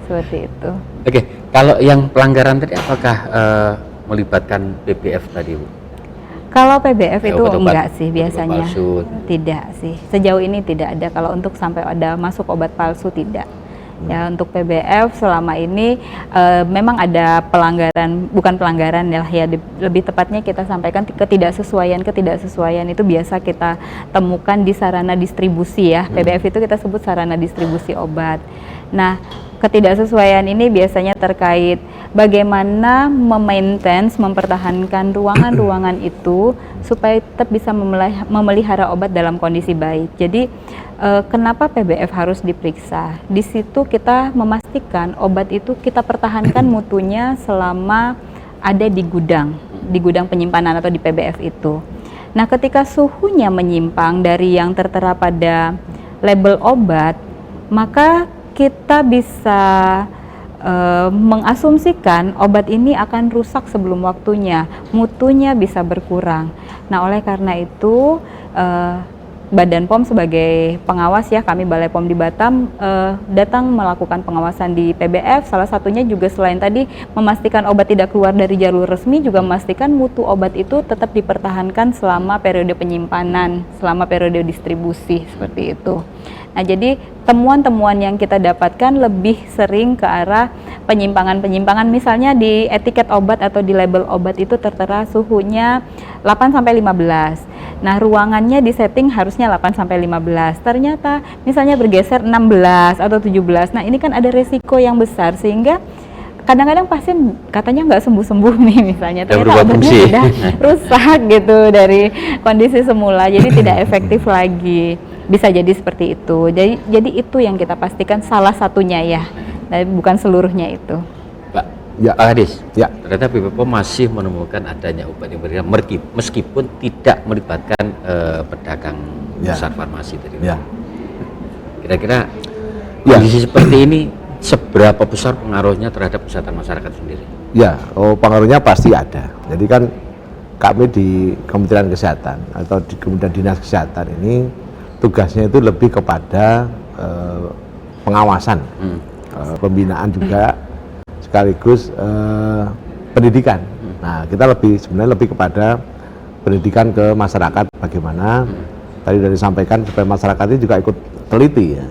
Seperti itu. Oke, kalau yang pelanggaran tadi apakah melibatkan PBF tadi Bu? Kalau PBF itu obat-obat, enggak sih biasanya. Palsu. Tidak sih. Sejauh ini tidak ada. Kalau untuk sampai ada masuk obat palsu tidak. Ya, untuk PBF selama ini memang ada pelanggaran, bukan pelanggaran ya, lebih tepatnya kita sampaikan ketidaksesuaian itu biasa kita temukan di sarana distribusi ya. PBF itu kita sebut sarana distribusi obat. Nah, ketidaksesuaian ini biasanya terkait bagaimana mempertahankan ruangan-ruangan itu supaya tetap bisa memelihara obat dalam kondisi baik. Jadi kenapa PBF harus diperiksa? Di situ kita memastikan obat itu kita pertahankan mutunya selama ada di gudang penyimpanan atau di PBF itu. Nah, ketika suhunya menyimpang dari yang tertera pada label obat, maka kita bisa mengasumsikan obat ini akan rusak sebelum waktunya, mutunya bisa berkurang. Nah, oleh karena itu Badan POM sebagai pengawas ya, kami Balai POM di Batam datang melakukan pengawasan di PBF. Salah satunya juga selain tadi memastikan obat tidak keluar dari jalur resmi, juga memastikan mutu obat itu tetap dipertahankan selama periode penyimpanan, selama periode distribusi, seperti itu. Nah, jadi temuan-temuan yang kita dapatkan lebih sering ke arah penyimpangan-penyimpangan. Misalnya di etiket obat atau di label obat itu tertera suhunya 8-15. Nah, ruangannya disetting harusnya 8-15. Ternyata misalnya bergeser 16 atau 17. Nah, ini kan ada resiko yang besar, sehingga kadang-kadang pasien katanya nggak sembuh-sembuh nih misalnya, ternyata obatnya sudah rusak gitu dari kondisi semula, jadi tidak efektif lagi. Bisa jadi seperti itu. Jadi itu yang kita pastikan salah satunya ya, tapi bukan seluruhnya itu. Pak Hadis, ternyata BPOM masih menemukan adanya obat yang berbeda meskipun tidak melibatkan pedagang besar farmasi tadi. Kira-kira kondisi seperti ini seberapa besar pengaruhnya terhadap kesehatan masyarakat sendiri? Ya, pengaruhnya pasti ada. Jadi kan kami di Kementerian Kesehatan atau di kemudian Dinas Kesehatan ini tugasnya itu lebih kepada pengawasan, pembinaan juga, sekaligus pendidikan. Nah, kita sebenarnya lebih kepada pendidikan ke masyarakat, bagaimana tadi dari disampaikan supaya masyarakat ini juga ikut teliti ya,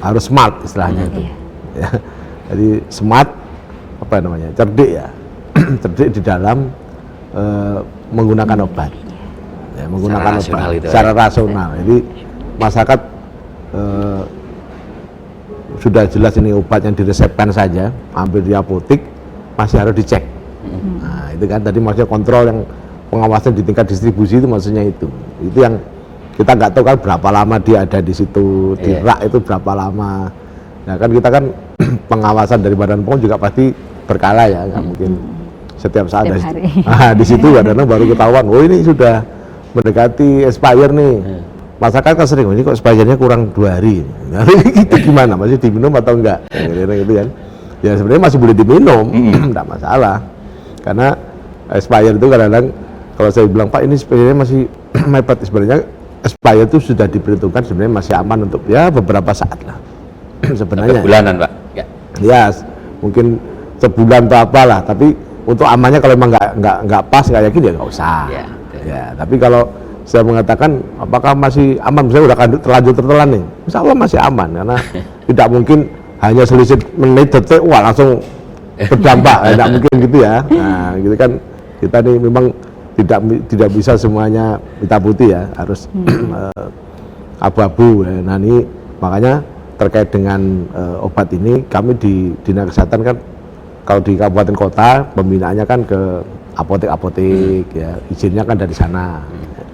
harus smart istilahnya itu. Ya. Jadi smart apa namanya, cerdik ya, cerdik di dalam menggunakan obat, ya, menggunakan obat secara rasional. Jadi masyarakat sudah jelas ini obat yang diresepkan saja, ambil di apotek masih harus dicek. Nah, itu kan tadi maksudnya kontrol yang pengawasan di tingkat distribusi itu maksudnya itu yang kita nggak tahu kan berapa lama dia ada di situ, di rak itu berapa lama. Nah kan kita kan pengawasan dari Badan POM juga pasti berkala ya, nggak mungkin setiap saat di situ kadang baru ketahuan, oh ini sudah mendekati expire nih. Masyarakat kan sering, ini kok expirednya kurang 2 hari. Nah, itu gimana? Masih diminum atau enggak? Gitu kan. Ya sebenarnya masih boleh diminum, enggak masalah. Karena expired itu kadang-kadang kalau saya bilang Pak ini sebenarnya masih mepet, sebenarnya expired itu sudah diperhitungkan sebenarnya masih aman untuk ya beberapa saat lah. Sebenarnya. Bulanan Pak? Ya, mungkin sebulan atau apalah. Tapi untuk amannya kalau memang nggak pas nggak yakin ya nggak usah. Ya, tapi kalau saya mengatakan apakah masih aman, misalnya udah terlanjur tertelan nih, insya Allah masih aman karena tidak mungkin hanya selisih menit detik wah langsung berdampak, tidak mungkin gitu ya. Nah gitu kan, kita nih memang tidak bisa semuanya hitam putih ya, harus abu-abu. Nah ini makanya terkait dengan obat ini kami di Dinas Kesehatan kan kalau di kabupaten kota pembinaannya kan ke apotek-apotek ya, izinnya kan dari sana,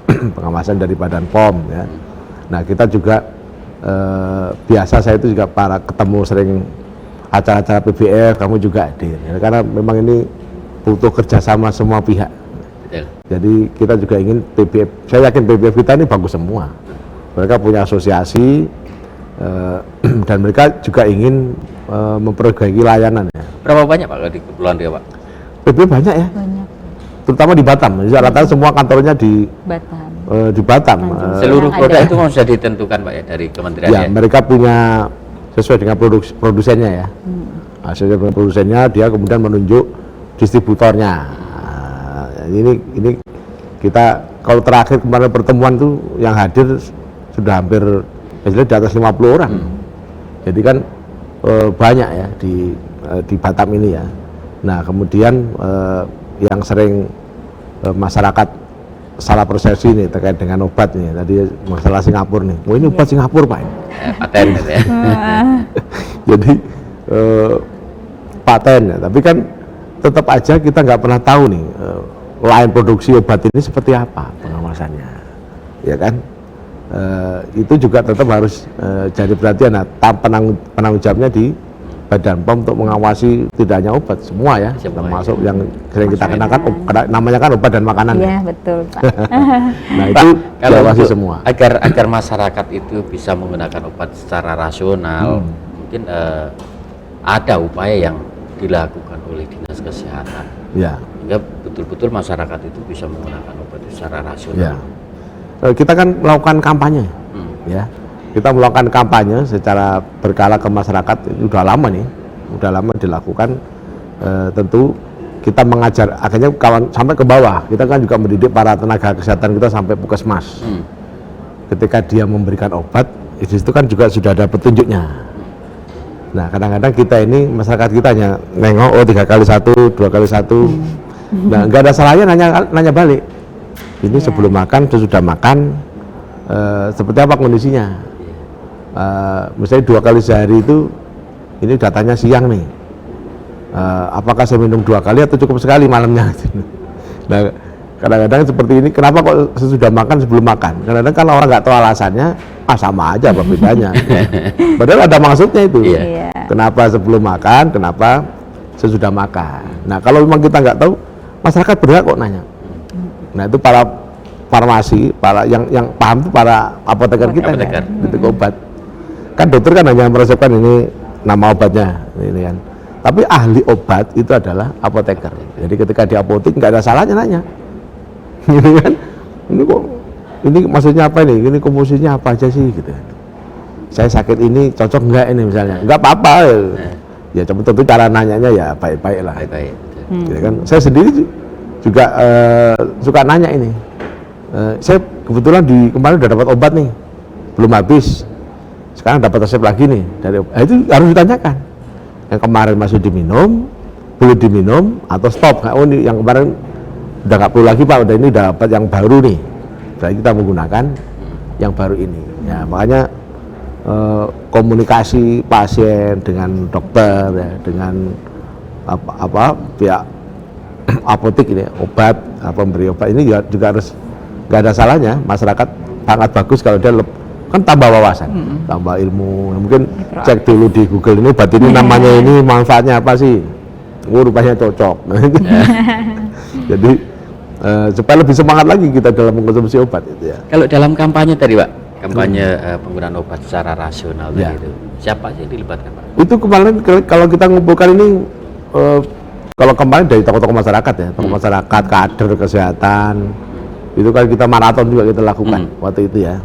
pengawasan dari Badan POM ya. Nah kita juga biasa saya itu juga ketemu sering acara-acara PBF, kamu juga hadir ya, karena memang ini butuh kerjasama semua pihak. Jadi kita juga ingin PBF, saya yakin PBF kita ini bagus semua, mereka punya asosiasi dan mereka juga ingin memperbaiki layanan ya. Berapa banyak Pak di Kepulauan Riau Pak? PBF banyak ya, terutama di Batam. Rata-rata semua kantornya di Batam. Seluruh produk itu mau sudah ditentukan Pak ya dari kementerian ya? Mereka punya sesuai dengan produsennya ya. Sesuai dengan produsennya, dia kemudian menunjuk distributornya. Ini kita kalau terakhir kemarin pertemuan tuh yang hadir sudah hampir di atas 50 orang. Jadi kan banyak ya di Batam ini ya. Nah kemudian yang sering masyarakat salah persepsi nih terkait dengan obat nih, tadi masalah Singapura nih, oh ini obat Singapura Pak ini. Paten ya. Jadi paten ya, tapi kan tetap aja kita nggak pernah tahu nih lain produksi obat ini seperti apa pengawasannya, ya kan? Itu juga tetap harus jadi perhatian. Nah, penanggung jawabnya di Badan POM untuk mengawasi tidak hanya obat, semua ya, termasuk yang sering kita kenakan, namanya kan obat dan makanan. Iya, betul Pak. Nah itu diawasi semua. Agar masyarakat itu bisa menggunakan obat secara rasional, mungkin ada upaya yang dilakukan oleh Dinas Kesehatan. Ya. Sehingga betul-betul masyarakat itu bisa menggunakan obat secara rasional. Ya. Kita kan melakukan kampanye, ya. Kita melakukan kampanye secara berkala ke masyarakat, itu udah lama nih, udah lama dilakukan. Tentu kita mengajar, akhirnya kawan sampai ke bawah, kita kan juga mendidik para tenaga kesehatan kita sampai puskesmas. Ketika dia memberikan obat, itu kan juga sudah ada petunjuknya. Nah kadang-kadang kita ini, masyarakat kita hanya nengok, oh 3 kali 1, 2 kali 1. Nah nggak ada salahnya nanya balik. Ini sebelum makan, sesudah makan, seperti apa kondisinya? Misalnya 2 kali sehari itu, ini datanya siang nih, apakah saya minum 2 kali atau cukup sekali malamnya? Nah kadang-kadang seperti ini, kenapa kok sesudah makan sebelum makan? Kadang-kadang kalau orang nggak tahu alasannya, sama aja apa bedanya. Padahal ada maksudnya itu. Kenapa sebelum makan, kenapa sesudah makan? Nah kalau memang kita nggak tahu, masyarakat berhak kok nanya. Nah itu para farmasi, para yang paham itu para apoteker kita, gitu obat. Kan dokter kan hanya meresepkan ini nama obatnya, ini kan. Tapi ahli obat itu adalah apoteker. Jadi ketika di apotek nggak ada salahnya nanya, gitu kan. Ini kok ini maksudnya apa nih, ini komposisinya apa aja sih gitu. Saya sakit ini cocok enggak ini misalnya, enggak apa-apa ya tentu cara nanyanya ya baik-baik lah. Baik-baik. Gitu kan. Saya sendiri juga suka nanya ini. Saya kebetulan kemarin udah dapat obat nih, belum habis. Sekarang dapat resep lagi nih dari itu harus ditanyakan. Yang kemarin masih diminum, boleh diminum atau stop? Oh ini yang kemarin udah nggak perlu lagi Pak, udah ini dapat yang baru nih. Berarti kita menggunakan yang baru ini. Ya makanya komunikasi pasien dengan dokter, ya, dengan pihak apotek ini obat, pemberi obat ini juga harus nggak ada salahnya. Masyarakat sangat bagus kalau dia kan tambah wawasan, tambah ilmu. Mungkin cek dulu di Google ini obat ini namanya ini manfaatnya apa sih? Rupanya cocok. Jadi supaya lebih semangat lagi kita dalam mengkonsumsi obat itu ya. Kalau dalam kampanye tadi Pak, kampanye penggunaan obat secara rasional Ya. tadi itu, siapa sih yang dilibatkan Pak? Itu kemarin kalau kita ngumpulkan ini kalau kemarin dari tokoh-tokoh masyarakat ya, tokoh masyarakat, kader kesehatan, itu kan kita maraton juga kita lakukan waktu itu ya.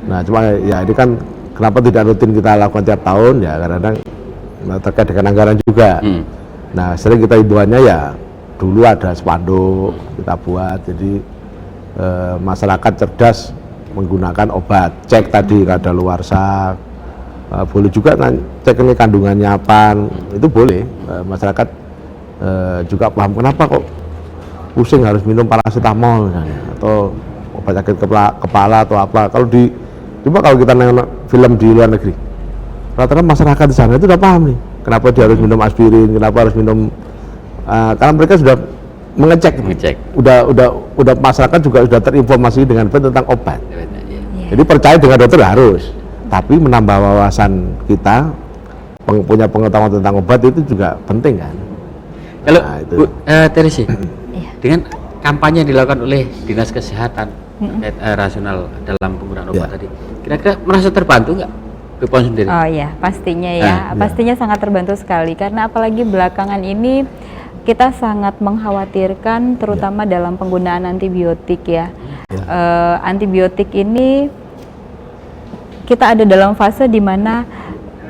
Nah cuma ya ini kan kenapa tidak rutin kita lakukan tiap tahun ya, kadang-kadang terkait dengan anggaran juga. Nah sering kita himbauannya ya dulu ada spanduk kita buat, jadi masyarakat cerdas menggunakan obat, cek tadi kadaluarsa, boleh juga cek ini kandungannya apa, itu boleh. Masyarakat juga paham kenapa kok pusing harus minum paracetamol misalnya, atau obat sakit kepala atau apa. Coba kalau kita nonton film di luar negeri, rata-rata masyarakat di sana itu udah paham nih, kenapa dia harus minum aspirin, kenapa harus minum, karena mereka sudah mengecek. Udah masyarakat juga sudah terinformasi dengan benar tentang obat. Jadi percaya dengan dokter harus, tapi menambah wawasan kita, punya pengetahuan tentang obat itu juga penting kan. Kalau Nah, itu. Bu Teresi, dengan kampanye yang dilakukan oleh Dinas Kesehatan terkait rasional dalam penggunaan obat tadi, kira-kira merasa terbantu nggak BPOM sendiri? Oh iya, pastinya ya, pastinya sangat terbantu sekali karena apalagi belakangan ini kita sangat mengkhawatirkan terutama dalam penggunaan antibiotik ya. Antibiotik ini kita ada dalam fase di mana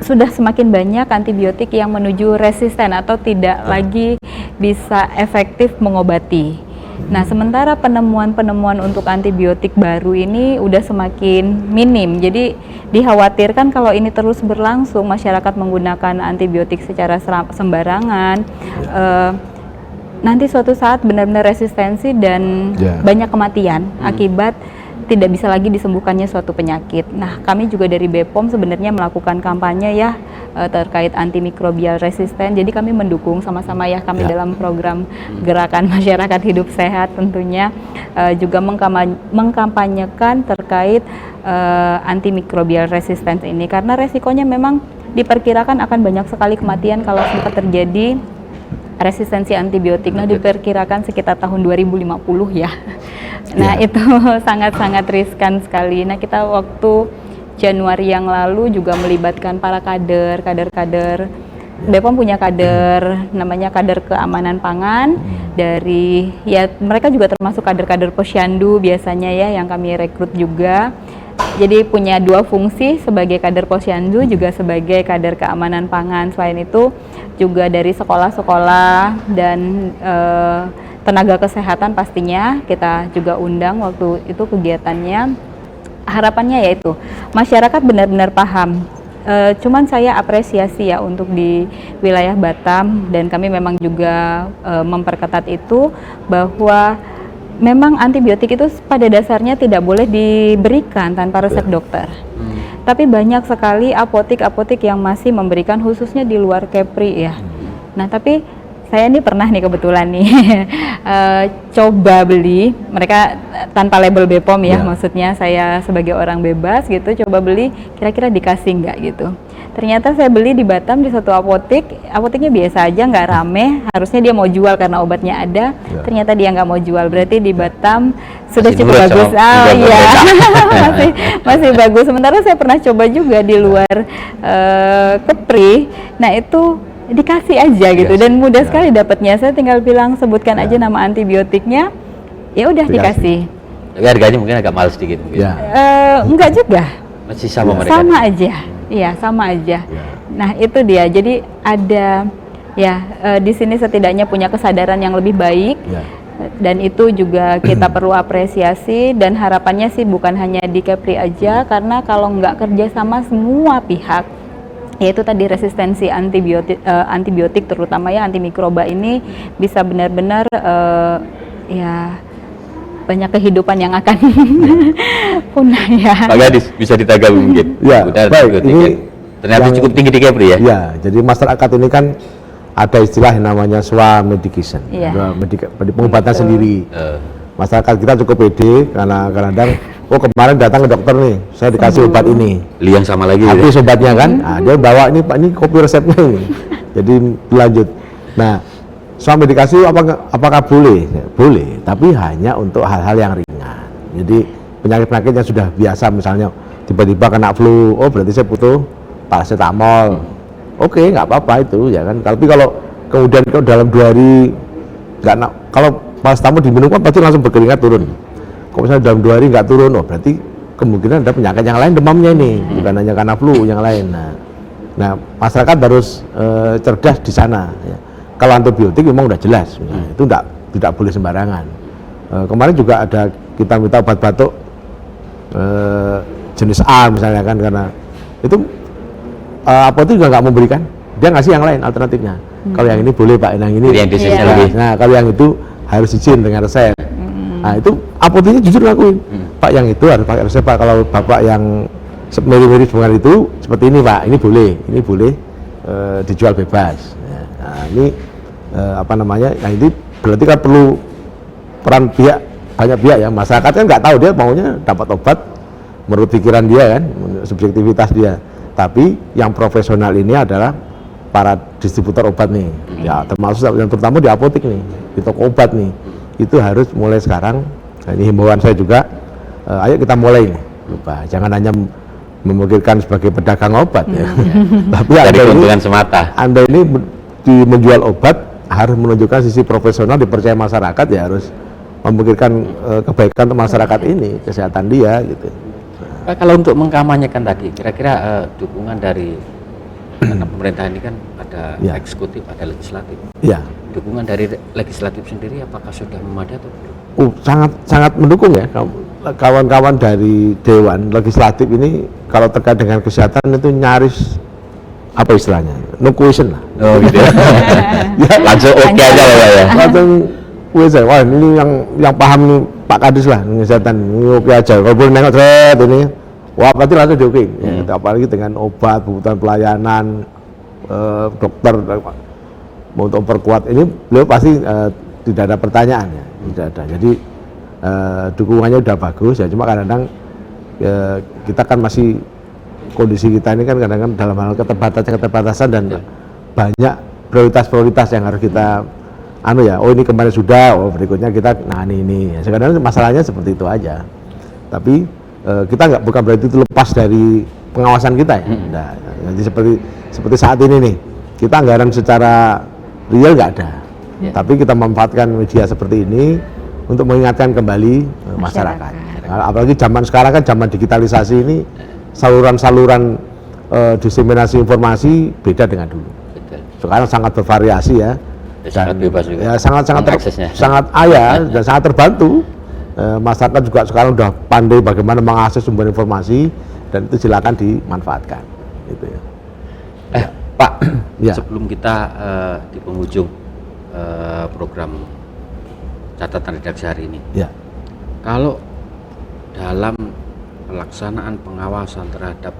sudah semakin banyak antibiotik yang menuju resisten atau tidak lagi bisa efektif mengobati. Nah, sementara penemuan-penemuan untuk antibiotik baru ini udah semakin minim. Jadi dikhawatirkan kalau ini terus berlangsung, masyarakat menggunakan antibiotik secara sembarangan, nanti suatu saat benar-benar resistensi dan banyak kematian akibat tidak bisa lagi disembuhkannya suatu penyakit. Nah, kami juga dari BPOM sebenarnya melakukan kampanye ya terkait antimikrobial resisten. Jadi kami mendukung sama-sama ya kami dalam program Gerakan Masyarakat Hidup Sehat tentunya juga mengkampanyekan terkait antimikrobial resisten ini karena resikonya memang diperkirakan akan banyak sekali kematian kalau sempat terjadi resistensi antibiotik. Nah, diperkirakan sekitar tahun 2050 ya. Nah, itu sangat-sangat riskan sekali. Nah, kita waktu Januari yang lalu juga melibatkan para kader. BPOM punya kader, namanya kader keamanan pangan dari, ya mereka juga termasuk kader-kader posyandu biasanya ya yang kami rekrut juga. Jadi punya dua fungsi sebagai kader posyandu juga sebagai kader keamanan pangan. Selain itu juga dari sekolah-sekolah dan tenaga kesehatan pastinya kita juga undang waktu itu kegiatannya. Harapannya yaitu masyarakat benar-benar paham. Cuman saya apresiasi ya untuk di wilayah Batam dan kami memang juga memperketat itu bahwa memang antibiotik itu pada dasarnya tidak boleh diberikan tanpa resep dokter. Tapi banyak sekali apotek-apotek yang masih memberikan khususnya di luar Kepri ya. Nah, tapi saya ini pernah nih kebetulan nih coba beli, mereka tanpa label BPOM ya, maksudnya saya sebagai orang bebas gitu coba beli, kira-kira dikasih nggak gitu. Ternyata saya beli di Batam di satu apoteknya biasa aja, nggak rame, harusnya dia mau jual karena obatnya ada, ternyata dia nggak mau jual, berarti di Batam sudah masih cukup bagus. Iya, masih bagus. Sementara saya pernah coba juga di luar Kepri, nah itu dikasih aja gitu dan mudah sekali dapatnya. Saya tinggal bilang sebutkan aja nama antibiotiknya, ya udah dikasih. Tapi harganya mungkin agak mahal sedikit mungkin. Ya. Enggak juga. Masih sama mereka. Sama aja. Iya, sama aja. Ya. Nah, itu dia. Jadi ada ya di sini setidaknya punya kesadaran yang lebih baik. Ya. Dan itu juga kita perlu apresiasi, dan harapannya sih bukan hanya di Kepri aja, karena kalau nggak kerja sama semua pihak, yaitu tadi resistensi antibiotik terutama ya antimikroba ini bisa benar-benar ya banyak kehidupan yang akan punah ya. Pak Gadis bisa ditanggapi mungkin. Ya, Udah, baik. Ini ternyata yang- cukup tinggi di Kepri ya. Ya, jadi masyarakat ini kan ada istilah yang namanya swamedication, Iya. pengobatan Betul. sendiri. Eh, Masyarakat kita cukup pede karena kadang-kadang, oh kemarin datang ke dokter nih, saya dikasih obat ini, Liang sama lagi. habis Gitu. obatnya kan, nah, dia bawa ini Pak, ini kopi resepnya ini, jadi lanjut. Nah, swamedikasi apakah boleh? Boleh, tapi hanya untuk hal-hal yang ringan. Jadi penyakit-penyakit yang sudah biasa, misalnya tiba-tiba kena flu, oh berarti saya butuh paracetamol. Oke, nggak apa-apa itu ya kan. Tapi kalau kemudian kalau dalam 2 hari nggak kalau paracetamol diminum kan pasti langsung berkeringat turun. Kalau misalnya dalam 2 hari nggak turun, oh berarti kemungkinan ada penyakit yang lain demamnya ini, bukan hanya karena flu yang lain. Nah masyarakat harus cerdas di sana. Ya. Kalau antibiotik memang udah jelas, itu tidak boleh sembarangan. Kemarin juga ada kita minta obat batuk jenis A misalnya kan, karena itu apotek juga nggak memberikan, dia ngasih yang lain alternatifnya. Kalau yang ini boleh Pak, yang ini. Jadi yang dosisnya Iya. lebih. Nah kalau yang itu harus izin dengan resep. Nah itu apoteknya jujur ngakuin, Pak yang itu harus pakai resep Pak. Kalau Bapak yang mirip-mirip dengan itu seperti ini Pak, ini boleh dijual bebas. Ya. Nah ini apa namanya? Nah ini berarti kan perlu peran banyak pihak ya. Masyarakat kan nggak tahu, dia maunya dapat obat menurut pikiran dia kan, menurut subjektivitas dia. Tapi yang profesional ini adalah para distributor obat nih, ya termasuk yang terutama di apotek nih, di toko obat nih, itu harus mulai sekarang. Nah, ini himbauan saya juga, ayo kita mulai nih, jangan hanya memikirkan sebagai pedagang obat ya, tapi Dari Anda keuntungan ini, semata. Anda ini menjual obat harus menunjukkan sisi profesional, dipercaya masyarakat ya, harus memikirkan kebaikan untuk masyarakat ini, kesehatan dia gitu. Pak, kalau untuk mengkampanyekan tadi, kira-kira dukungan dari karena pemerintah ini kan ada Ya. eksekutif, ada legislatif. Ya. Dukungan dari legislatif sendiri apakah sudah memadai atau belum? Sangat mendukung ya, kawan-kawan dari Dewan Legislatif ini kalau terkait dengan kesehatan itu nyaris apa istilahnya, no question lah. Oh gitu ya. Ya, Langsung oke aja lah ya. langsung wes wah ini yang paham nih Pak Kadis lah kesehatan, ini oke aja. Kalau boleh nengok set ini, wah berarti langsung diokein. Ya, apalagi dengan obat, kebutuhan pelayanan, dokter untuk memperkuat ini, beliau pasti tidak ada pertanyaan ya, tidak ada. Jadi dukungannya udah bagus ya, cuma kadang-kadang kita kan masih kondisi kita ini kan kadang-kadang dalam hal keterbatasan dan banyak prioritas yang harus kita oh ini kemarin sudah, oh berikutnya kita ini. Ya, sekarang masalahnya seperti itu aja. Tapi kita bukan berarti itu lepas dari pengawasan kita ya. Nah, jadi seperti saat ini nih, kita anggaran secara real nggak ada. Tapi kita memanfaatkan media seperti ini untuk mengingatkan kembali masyarakat. Nah, apalagi zaman sekarang kan zaman digitalisasi ini, saluran-saluran diseminasi informasi beda dengan dulu. Betul. Sekarang sangat bervariasi ya. Sangat bebas juga. Ya sangat Aksesnya. sangat dan sangat terbantu. Masyarakat juga sekarang udah pandai bagaimana mengakses sumber informasi, dan itu silakan dimanfaatkan. Gitu ya. Pak, Ya. sebelum kita di penghujung program catatan redaksi hari ini, Ya. kalau dalam pelaksanaan pengawasan terhadap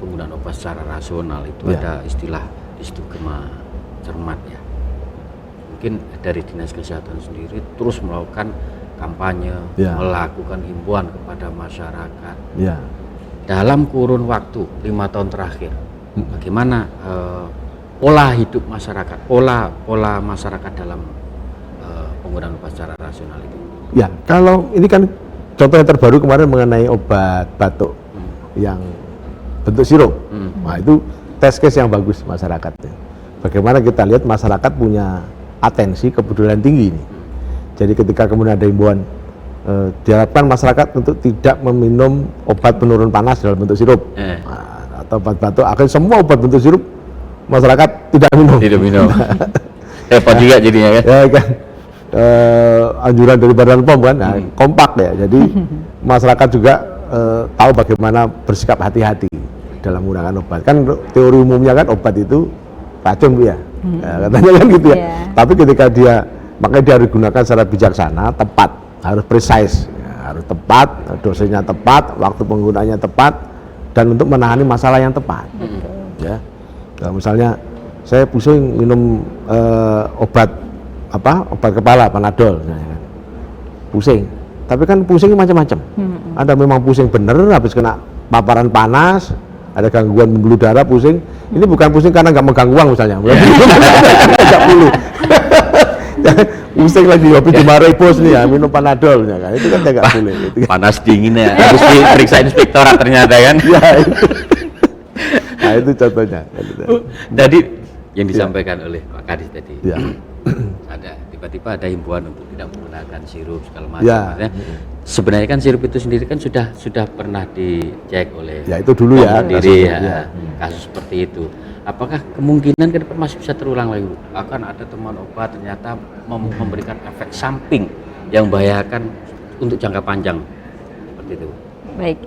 penggunaan obat secara rasional itu Ya. ada istilah istigma cermat ya. Mungkin dari Dinas Kesehatan sendiri terus melakukan kampanye, Ya. melakukan himbauan kepada masyarakat. Ya. Dalam kurun waktu 5 tahun terakhir, bagaimana pola hidup masyarakat, pola masyarakat dalam penggunaan obat secara rasional itu? Ya, kalau ini kan contoh yang terbaru kemarin mengenai obat batuk yang bentuk sirup. Nah, itu test case yang bagus masyarakat. Bagaimana kita lihat masyarakat punya atensi, kepedulian tinggi ini. Jadi ketika kemudian ada himbauan diharapkan masyarakat untuk tidak meminum obat penurun panas dalam bentuk sirup atau obat batuk. Akhirnya semua obat bentuk sirup masyarakat tidak minum. Tidak minum. Repot juga jadinya kan. Ya kan. Anjuran dari Badan POM kan, kompak ya. Jadi masyarakat juga tahu bagaimana bersikap hati-hati dalam menggunakan obat. Kan teori umumnya kan obat itu racun Bu ya. Katanya kan gitu ya. Tapi ketika makanya dia harus digunakan secara bijaksana, tepat, harus precise, ya, harus tepat, dosisnya tepat, waktu penggunaannya tepat, dan untuk menangani masalah yang tepat. Ya, nah, misalnya saya pusing minum obat kepala Panadol, ya, kan? Pusing, tapi kan pusing macam-macam. Ada memang pusing bener, habis kena paparan panas, ada gangguan pembuluh darah, pusing. Ini bukan pusing karena nggak megang uang misalnya, nggak perlu. Pusing lagi hobi dimarahi bos nih ya, minum Panadol ya kan, itu kan nggak boleh gitu. Panas dingin ya, harus diperiksa inspektorat ternyata kan. Ya, itu. Nah itu contohnya. Tadi yang disampaikan oleh Pak Kadis tadi, Ya. ada tiba-tiba ada himbauan untuk tidak menggunakan sirup segala macam. Ya. Sebenarnya kan sirup itu sendiri kan sudah pernah dicek oleh Ya itu dulu ya, sendiri kasusnya, ya, kasus seperti itu. Apakah kemungkinan ke depan masih bisa terulang lagi, Bu? Akan ada temuan obat ternyata memberikan efek samping yang membahayakan untuk jangka panjang seperti itu. Baik,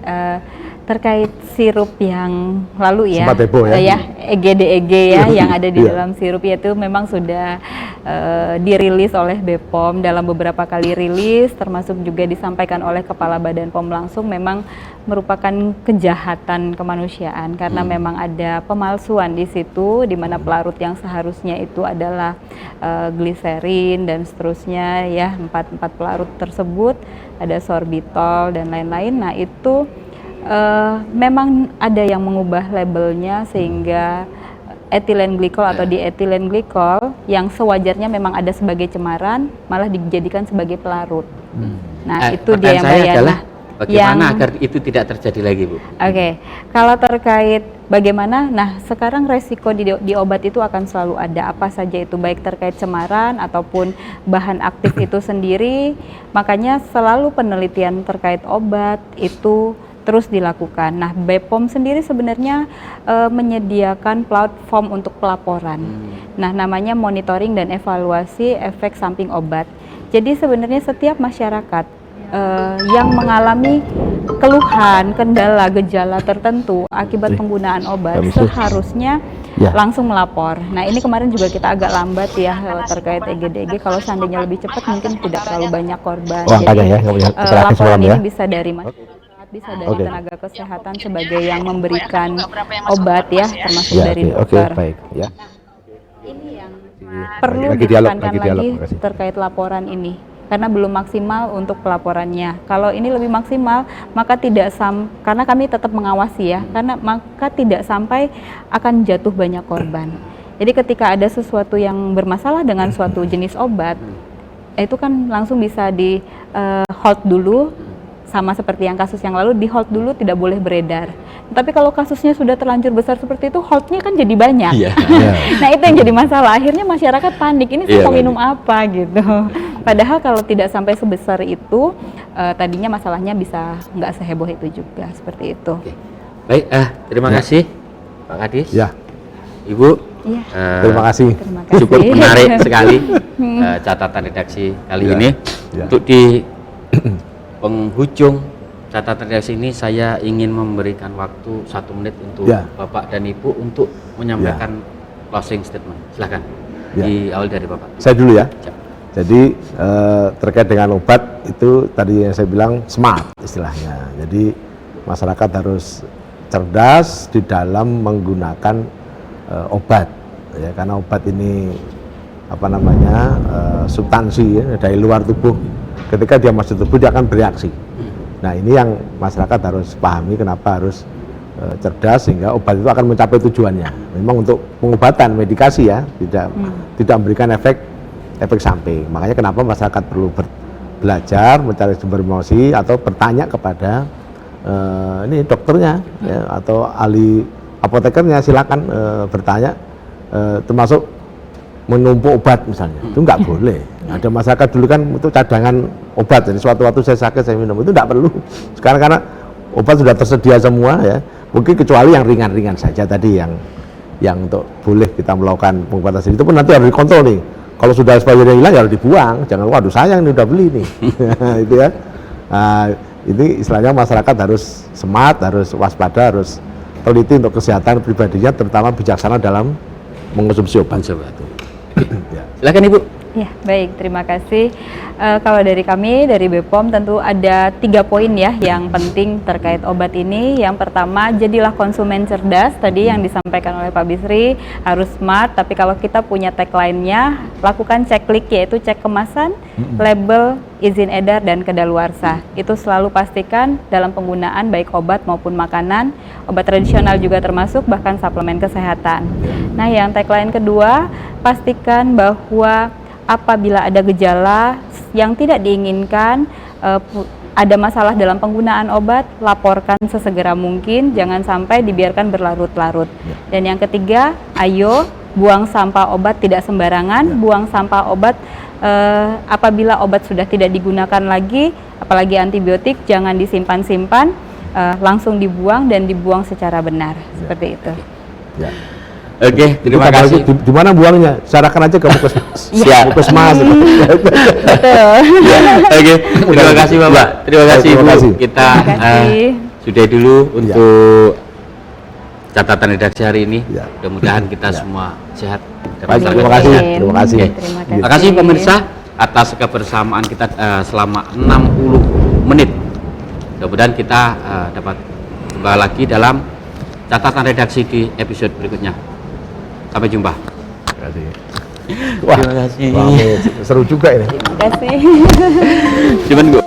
terkait sirup yang lalu ya, Sempat heboh ya. EGDEG ya yang ada di dalam sirup itu memang sudah dirilis oleh BPOM dalam beberapa kali rilis, termasuk juga disampaikan oleh Kepala Badan POM langsung, memang merupakan kejahatan kemanusiaan karena memang ada pemalsuan di situ, di mana pelarut yang seharusnya itu adalah gliserin dan seterusnya ya, empat pelarut tersebut ada sorbitol dan lain-lain. Nah itu memang ada yang mengubah labelnya sehingga etilen glikol atau dietilen glikol yang sewajarnya memang ada sebagai cemaran malah dijadikan sebagai pelarut. Nah itu dia yang bahaya. Bagaimana agar itu tidak terjadi lagi, Bu? Oke, kalau terkait bagaimana, nah sekarang resiko di obat itu akan selalu ada, apa saja itu, baik terkait cemaran ataupun bahan aktif itu sendiri, makanya selalu penelitian terkait obat itu terus dilakukan. Nah, BPOM sendiri sebenarnya menyediakan platform untuk pelaporan. Nah, namanya monitoring dan evaluasi efek samping obat. Jadi sebenarnya setiap masyarakat yang mengalami keluhan, kendala, gejala tertentu akibat penggunaan obat seharusnya langsung melapor. Nah ini kemarin juga kita agak lambat ya terkait EGDG. Kalau seandainya lebih cepat mungkin tidak terlalu banyak korban. Jadi laporan ini bisa dari masyarakat, bisa dari tenaga kesehatan sebagai yang memberikan obat ya, termasuk dari dokter. Baik, ya. Ini yang perlu ditekankan lagi terkait laporan ini. Karena belum maksimal untuk pelaporannya. Kalau ini lebih maksimal, maka karena kami tetap mengawasi ya, maka tidak sampai akan jatuh banyak korban. Jadi ketika ada sesuatu yang bermasalah dengan suatu jenis obat, itu kan langsung bisa di hold dulu, sama seperti yang kasus yang lalu, di hold dulu, tidak boleh beredar. Tapi kalau kasusnya sudah terlanjur besar seperti itu, holdnya kan jadi banyak. Nah itu yang jadi masalah, akhirnya masyarakat panik, ini saya mau minum apa gitu. Padahal kalau tidak sampai sebesar itu, tadinya masalahnya bisa nggak seheboh itu juga, seperti itu. Baik, terima kasih Pak Kadis. Ya. Ibu, terima kasih. Cukup menarik sekali catatan redaksi kali ini. Untuk di penghujung catatan redaksi ini, saya ingin memberikan waktu 1 menit untuk Bapak dan Ibu untuk menyampaikan closing statement. Silakan. Di awal dari Bapak. Saya dulu ya. Jadi terkait dengan obat itu tadi yang saya bilang smart istilahnya. Jadi masyarakat harus cerdas di dalam menggunakan obat ya, karena obat ini substansi ya, dari luar tubuh. Ketika dia masuk tubuh dia akan bereaksi. Nah ini yang masyarakat harus pahami, kenapa harus cerdas sehingga obat itu akan mencapai tujuannya. Memang untuk pengobatan, medikasi ya, tidak memberikan efek samping. Makanya kenapa masyarakat perlu belajar, mencari sumber informasi atau bertanya kepada ini dokternya ya, atau ahli apotekernya, silakan bertanya, termasuk menumpuk obat misalnya, itu nggak boleh. Ada masyarakat dulu kan itu cadangan obat, jadi suatu waktu saya sakit saya minum, itu nggak perlu. Sekarang karena obat sudah tersedia semua ya, mungkin kecuali yang ringan-ringan saja tadi yang untuk boleh kita melakukan pengobatan sendiri, itu pun nanti harus dikontrol nih. Kalau sudah expirednya hilang ya harus dibuang, jangan waduh sayang ini udah beli nih. Itu ya. Ini istilahnya masyarakat harus smart, harus waspada, harus teliti untuk kesehatan pribadinya, terutama bijaksana dalam mengonsumsi obat. Ya. Silakan Ibu. Ya, baik, terima kasih. Kalau dari kami, dari BPOM tentu ada 3 poin ya yang penting terkait obat ini. Yang pertama, jadilah konsumen cerdas, tadi yang disampaikan oleh Pak Bisri, harus smart, tapi kalau kita punya tagline-nya, lakukan cek klik, yaitu cek kemasan, label, izin edar, dan kedaluarsa. Itu selalu pastikan dalam penggunaan baik obat maupun makanan, obat tradisional juga termasuk, bahkan suplemen kesehatan. Nah, yang tagline kedua, pastikan bahwa apabila ada gejala yang tidak diinginkan, ada masalah dalam penggunaan obat, laporkan sesegera mungkin, jangan sampai dibiarkan berlarut-larut. Dan yang ketiga, ayo buang sampah obat tidak sembarangan, buang sampah obat apabila obat sudah tidak digunakan lagi, apalagi antibiotik, jangan disimpan-simpan, langsung dibuang dan dibuang secara benar, seperti itu. Ya. Oke, terima kasih. Di mana buangnya? Serahkan aja ke Puskesmas. Siap. Puskesmas. Betul. Oke, terima kasih Bapak. Terima kasih Terima Ibu. kasih. Kita Terima kasih. sudah dulu untuk catatan redaksi hari ini. Ya. Mudah-mudahan kita semua sehat. dan Baik, masyarakat terima kasih. sehat. Terima kasih. Terima Terima kasih pemirsa atas kebersamaan kita selama 60 menit. Mudah-mudahan kita dapat kembali lagi dalam catatan redaksi di episode berikutnya. Sampai jumpa. Terima kasih. Wah, Terima kasih. wah, seru juga ini. Terima kasih. Cuman gua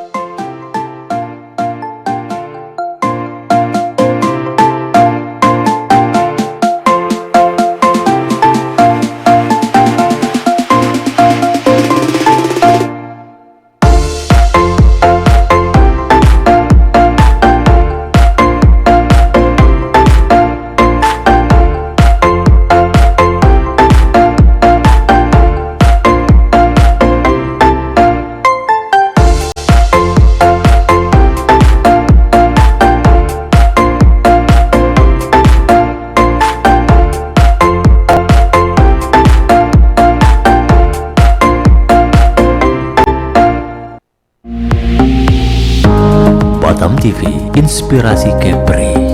Batam TV, inspirasi Kepri.